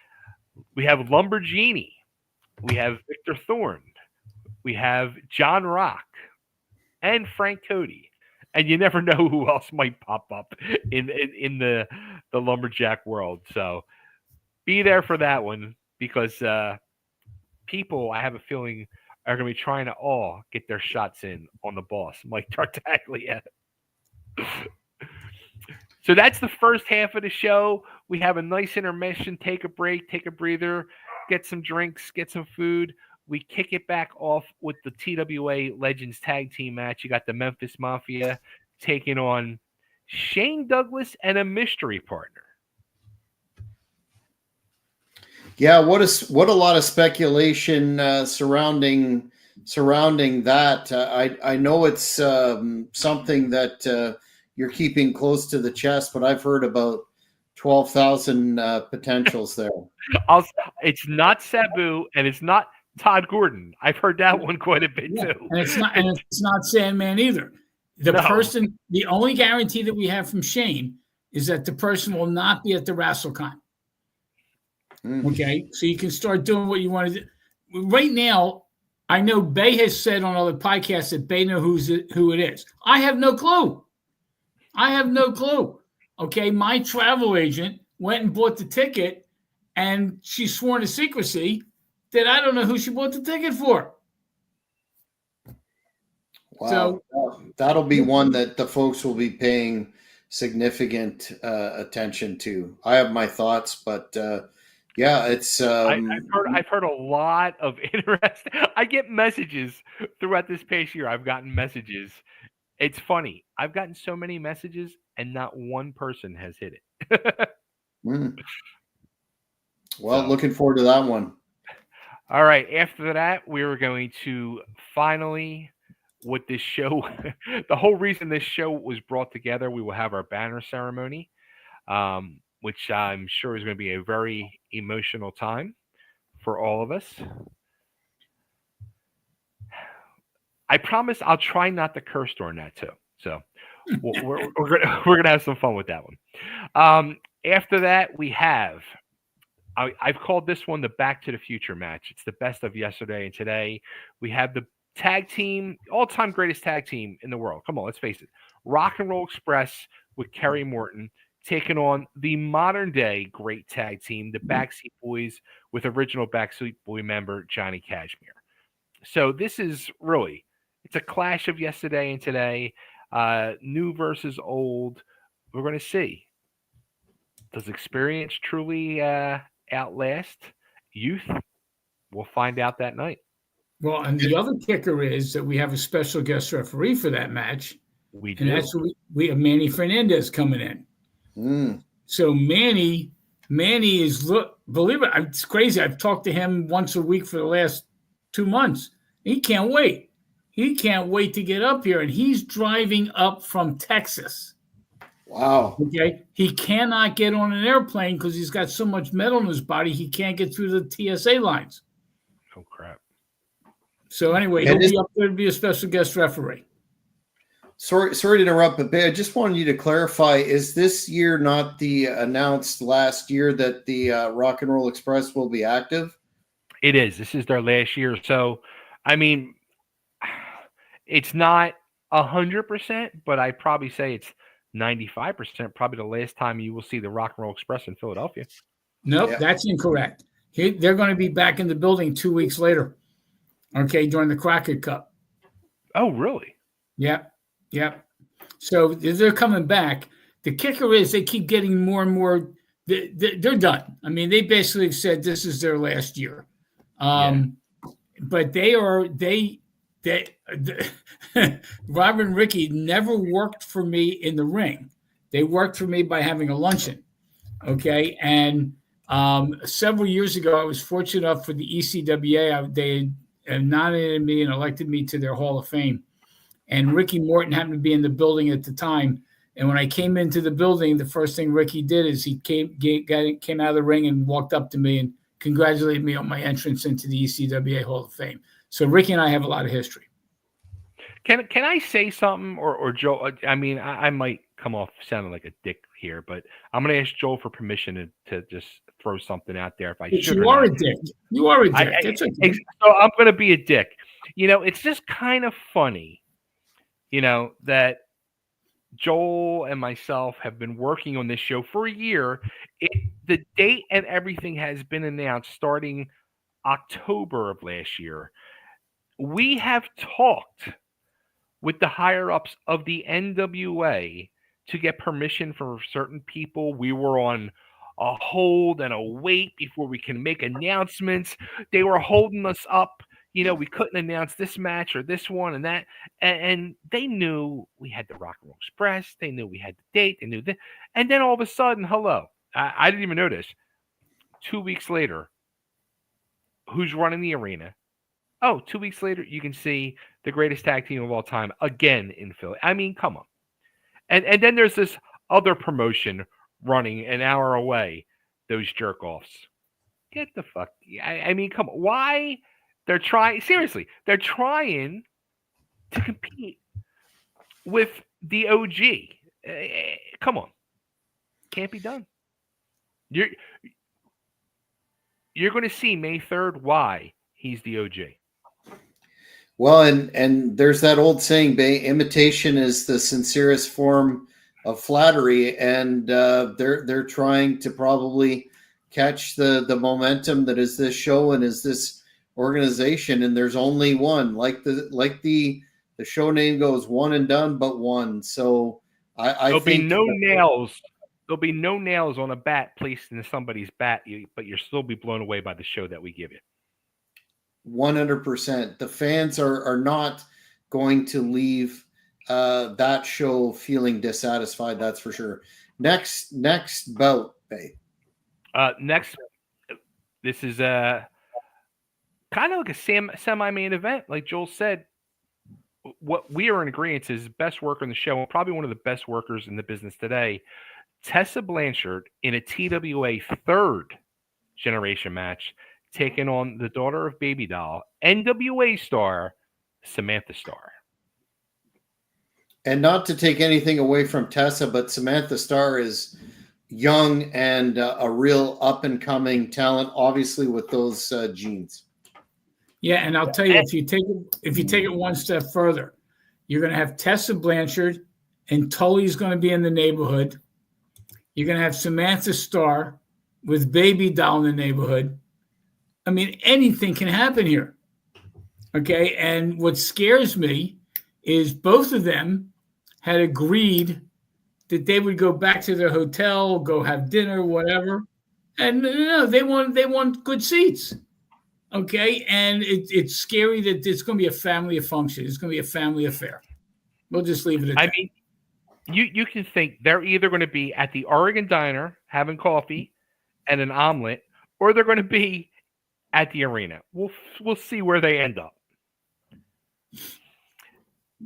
We have Lumbergenie. We have Victor Thorne. We have John Rock and Frank Cody. And you never know who else might pop up in the Lumberjack world. So be there for that one because people, I have a feeling, are going to be trying to all get their shots in on the boss, Mike Tartaglia. So that's the first half of the show. We have a nice intermission, take a break, take a breather, get some drinks, get some food. We kick it back off with the TWA Legends Tag Team match. You got the Memphis Mafia taking on Shane Douglas and a mystery partner. Yeah, what a lot of speculation surrounding that. I know it's something that you're keeping close to the chest, but I've heard about 12,000 potentials there. It's not Sabu and it's not Todd Gordon. I've heard that one quite a bit too. And it's not Sandman either. The only guarantee that we have from Shane is that the person will not be at the WrestleCon. Okay, so you can start doing what you want to do. Right now, I know Bay has said on other podcasts that Bay knows who it is. I have no clue. Okay, my travel agent went and bought the ticket, and she's sworn to secrecy that I don't know who she bought the ticket for. Wow, so that'll be one that the folks will be paying significant attention to. I have my thoughts, but yeah, it's. I've heard a lot of interest. I get messages throughout this past year. I've gotten messages. It's funny. I've gotten so many messages, and not one person has hit it. Well, looking forward to that one. All right. After that, we were going to finally, with this show, the whole reason this show was brought together, we will have our banner ceremony, which I'm sure is going to be a very emotional time for all of us. I promise I'll try not to curse during that too. So we're gonna have some fun with that one. After that, we have I've called this one the Back to the Future match. It's the best of yesterday and today. We have the tag team, all-time greatest tag team in the world. Come on, let's face it. Rock and Roll Express with Kerry Morton taking on the modern-day great tag team, the Backseat Boys, with original Backseat Boy member Johnny Cashmere. So this is really, it's a clash of yesterday and today, new versus old. We're going to see. Does experience truly outlast youth? We'll find out that night. Well, and the other kicker is that we have a special guest referee for that match. We do. And that's we have Manny Fernandez coming in. So Manny is, believe it, it's crazy. I've talked to him once a week for the last 2 months. He can't wait. He can't wait to get up here, and he's driving up from Texas. Wow. Okay. He cannot get on an airplane because he's got so much metal in his body, he can't get through the TSA lines. Oh, crap. So anyway, he'll be up there to be a special guest referee. Sorry to interrupt, but I just wanted you to clarify: is this year not the announced last year that the Rock and Roll Express will be active? It is. This is their last year. So, I mean, it's not 100%, but I probably say it's 95%. Probably the last time you will see the Rock and Roll Express in Philadelphia. Nope, Yeah. that's incorrect. They're going to be back in the building 2 weeks later. Okay, during the Crockett Cup. Oh, really? Yep. So they're coming back. The kicker is they keep getting more and more. They're done. I mean, they basically said this is their last year. But they Rob and Ricky never worked for me in the ring. They worked for me by having a luncheon. Okay, and several years ago, I was fortunate enough for the ECWA. They nominated me and elected me to their Hall of Fame. And Ricky Morton happened to be in the building at the time. And when I came into the building, the first thing Ricky did is he came out of the ring and walked up to me and congratulated me on my entrance into the ECWA Hall of Fame. So Ricky and I have a lot of history. Can I say something, or Joe? I mean, I might come off sounding like a dick here, but I'm going to ask Joel for permission to just throw something out there. If I should, you are a dick. You are a dick. So I'm going to be a dick. It's just kind of funny, that Joel and myself have been working on this show for a year. The date and everything has been announced starting October of last year. We have talked with the higher-ups of the NWA to get permission from certain people. We were on a hold and a wait before we can make announcements. They were holding us up. We couldn't announce this match or this one and that. And they knew we had the Rock and Roll Express. They knew we had the date. They knew that. And then all of a sudden, hello. I didn't even notice. 2 weeks later, who's running the arena? Oh, 2 weeks later, you can see the greatest tag team of all time again in Philly. I mean, come on. And then there's this other promotion running an hour away, those jerk-offs. Get the fuck. I mean, come on. Why? They're trying to compete with the OG. Come on. Can't be done. You're going to see May 3rd why he's the OG. Well, and there's that old saying, imitation is the sincerest form of flattery, and they're trying to probably catch the momentum that is this show and is this organization, and there's only one. Like the show name goes, one and done, but one. So I There'll think be no nails. There'll be no nails on a bat placed in somebody's bat, but you'll still be blown away by the show that we give you. 100%. The fans are not going to leave that show feeling dissatisfied. That's for sure. Next bout, Bay. Next, this is kind of like a semi-main event. Like Joel said, what we are in agreement is best worker in the show, and probably one of the best workers in the business today. Tessa Blanchard in a TWA third generation match, taking on the daughter of Baby Doll, NWA star Samantha Starr. And not to take anything away from Tessa, but Samantha Starr is young and a real up-and-coming talent, obviously with those genes. Yeah, and I'll tell you, if you take it one step further, you're going to have Tessa Blanchard, and Tully's going to be in the neighborhood. You're going to have Samantha Starr with Baby Doll in the neighborhood. I mean, anything can happen here. Okay, and what scares me is both of them had agreed that they would go back to their hotel, go have dinner, whatever, and they want good seats. Okay, and it's scary that it's going to be a family function. It's going to be a family affair. We'll just leave it at that. I mean, you can think they're either going to be at the Oregon Diner having coffee and an omelet, or they're going to be at the arena. We'll see where they end up.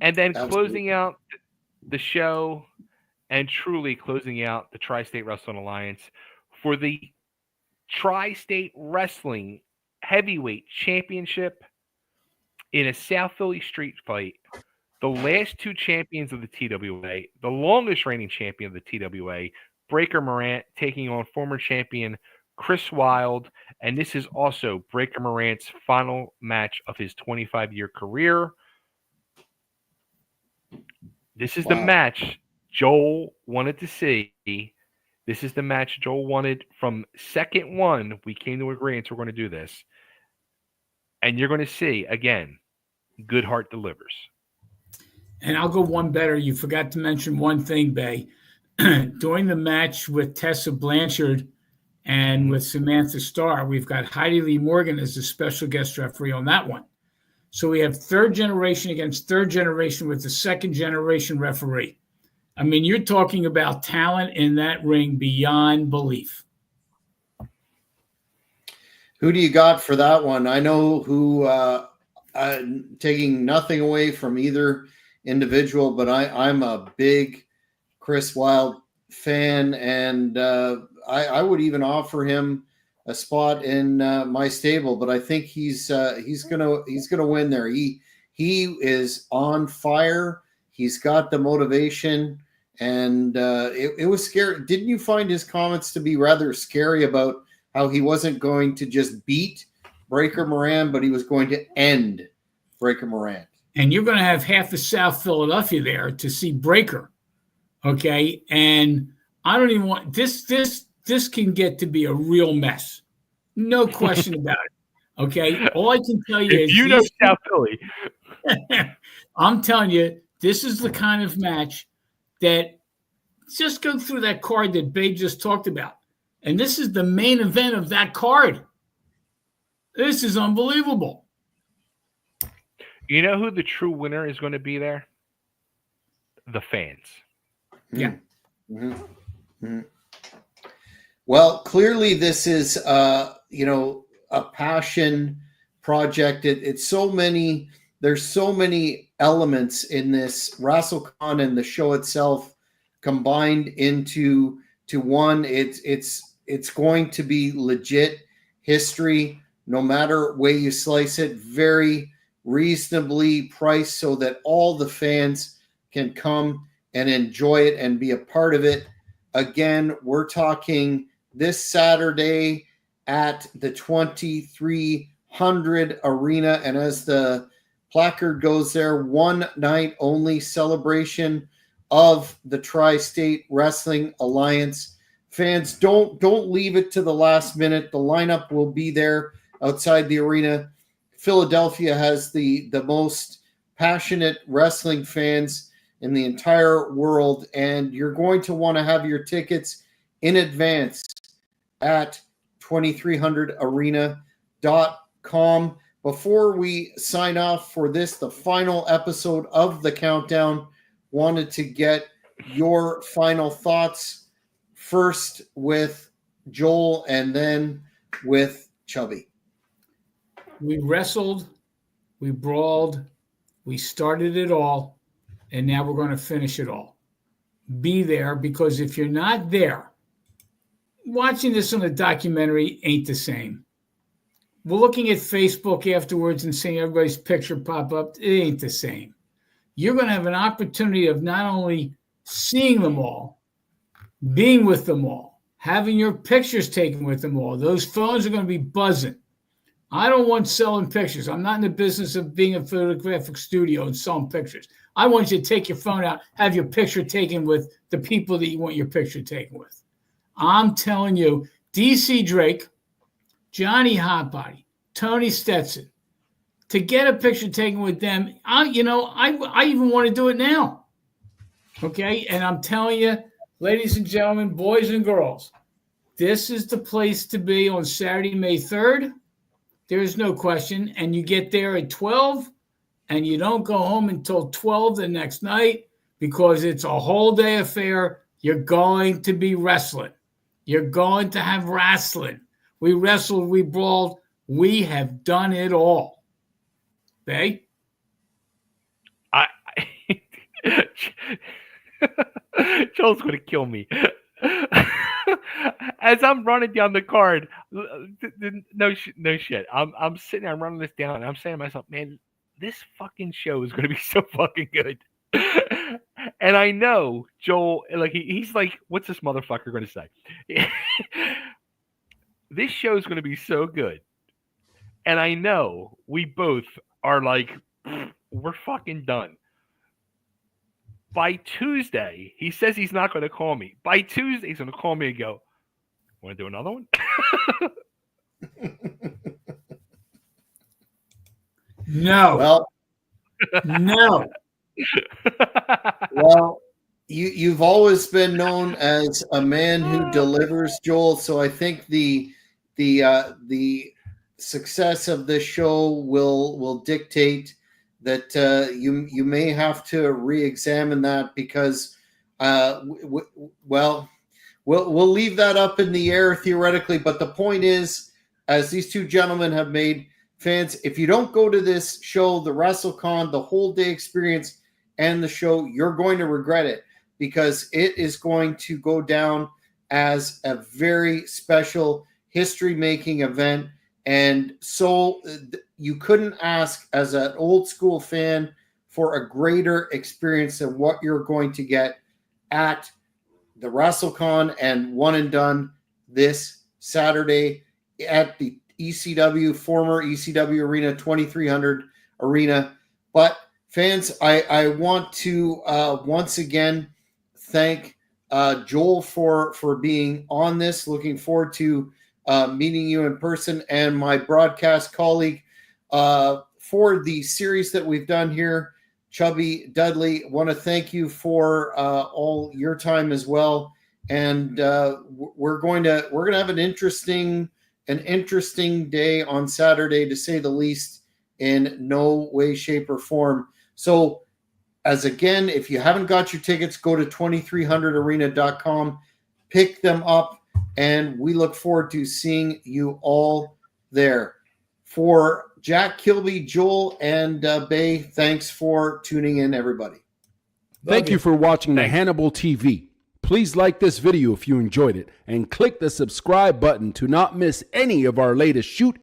And then closing out the show and truly closing out the Tri-State Wrestling Alliance for the Tri-State Wrestling Heavyweight Championship in a South Philly street fight. the last two champions of the TWA, the longest reigning champion of the TWA, Breaker Morant, taking on former champion Chris Wilde. And this is also Breaker Morant's final match of his 25-year career. This is the match Joel wanted to see. This is the match Joel wanted from second one. We came to agreement we're going to do this. And you're going to see, again, Goodhart delivers. And I'll go one better. You forgot to mention one thing, Bay. During the match with Tessa Blanchard and with Samantha Starr, we've got Heidi Lee Morgan as the special guest referee on that one. So we have third generation against third generation with the second generation referee. I mean, you're talking about talent in that ring beyond belief. Who do you got for that one? I know who, taking nothing away from either individual, but I'm a big Chris Wilde fan, and I would even offer him a spot in my stable. But I think he's gonna win there. He is on fire. He's got the motivation, and it was scary. Didn't you find his comments to be rather scary about how he wasn't going to just beat Breaker Morant, but he was going to end Breaker Morant? And you're going to have half of South Philadelphia there to see Breaker, okay? And I don't even want this can get to be a real mess, no question about it. Okay, all I can tell you is you know South Philly. I'm telling you, this is the kind of match that just go through that card that Babe just talked about, and this is the main event of that card. This is unbelievable. You know who the true winner is going to be there? The fans. Yeah. Mm-hmm. Mm-hmm. Well, clearly this is, a passion project. It's so many. There's so many elements in this WrestleCon and the show itself combined into one. It's going to be legit history, no matter way you slice it. Very reasonably priced so that all the fans can come and enjoy it and be a part of it. Again, we're talking this Saturday at the 2300 Arena. And as the placard goes there, one night only celebration of the Tri-State Wrestling Alliance. Fans, don't leave it to the last minute. The lineup will be there outside the arena. Philadelphia has the most passionate wrestling fans in the entire world, and you're going to want to have your tickets in advance at 2300arena.com. Before we sign off for this, the final episode of the Countdown, wanted to get your final thoughts, first with Joel and then with Chubby. We wrestled, we brawled, we started it all, and now we're going to finish it all. Be there, because if you're not there, watching this on a documentary ain't the same. We're looking at Facebook afterwards and seeing everybody's picture pop up. It ain't the same. You're going to have an opportunity of not only seeing them all, being with them all, having your pictures taken with them all. Those phones are going to be buzzing. I don't want selling pictures. I'm not in the business of being a photographic studio and selling pictures. I want you to take your phone out, have your picture taken with the people that you want your picture taken with. I'm telling you, DC Drake, Johnny Hotbody, Tony Stetson, to get a picture taken with them, I even want to do it now. Okay? And I'm telling you, ladies and gentlemen, boys and girls, this is the place to be on Saturday, May 3rd. There's no question. And you get there at 12, and you don't go home until 12 the next night, because it's a whole day affair. You're going to be wrestling. You're going to have wrestling. We wrestled, we brawled. We have done it all. Okay? Joel's going to kill me. As I'm running down the card, no shit. I'm sitting there running this down, and I'm saying to myself, man, this fucking show is going to be so fucking good. And I know Joel, like he's like, what's this motherfucker going to say? This show is going to be so good. And I know we both are like, we're fucking done. By Tuesday, he says he's not going to call me. By Tuesday, he's going to call me and go, want to do another one? No. Well, No. well, you've always been known as a man who delivers, Joel. So I think the success of this show will dictate that you may have to re-examine that, because we'll leave that up in the air theoretically. But the point is, as these two gentlemen have made, fans, if you don't go to this show, the WrestleCon, the whole day experience and the show, you're going to regret it, because it is going to go down as a very special history-making event. And so you couldn't ask, as an old school fan, for a greater experience than what you're going to get at the WrestleCon and One and Done this Saturday at the ECW, former ECW Arena, 2300 Arena. But fans, I want to once again thank Joel for being on this. Looking forward to meeting you in person, and my broadcast colleague for the series that we've done here, Chubby, Dudley. Want to thank you for all your time as well. And we're going to have an interesting day on Saturday, to say the least, in no way, shape, or form. So, as again, if you haven't got your tickets, go to 2300arena.com, pick them up, and we look forward to seeing you all there. For Jack, Kilby, Joel, and Bay, thanks for tuning in, everybody. Thank you for watching the Hannibal TV. Please like this video if you enjoyed it, and click the subscribe button to not miss any of our latest shoot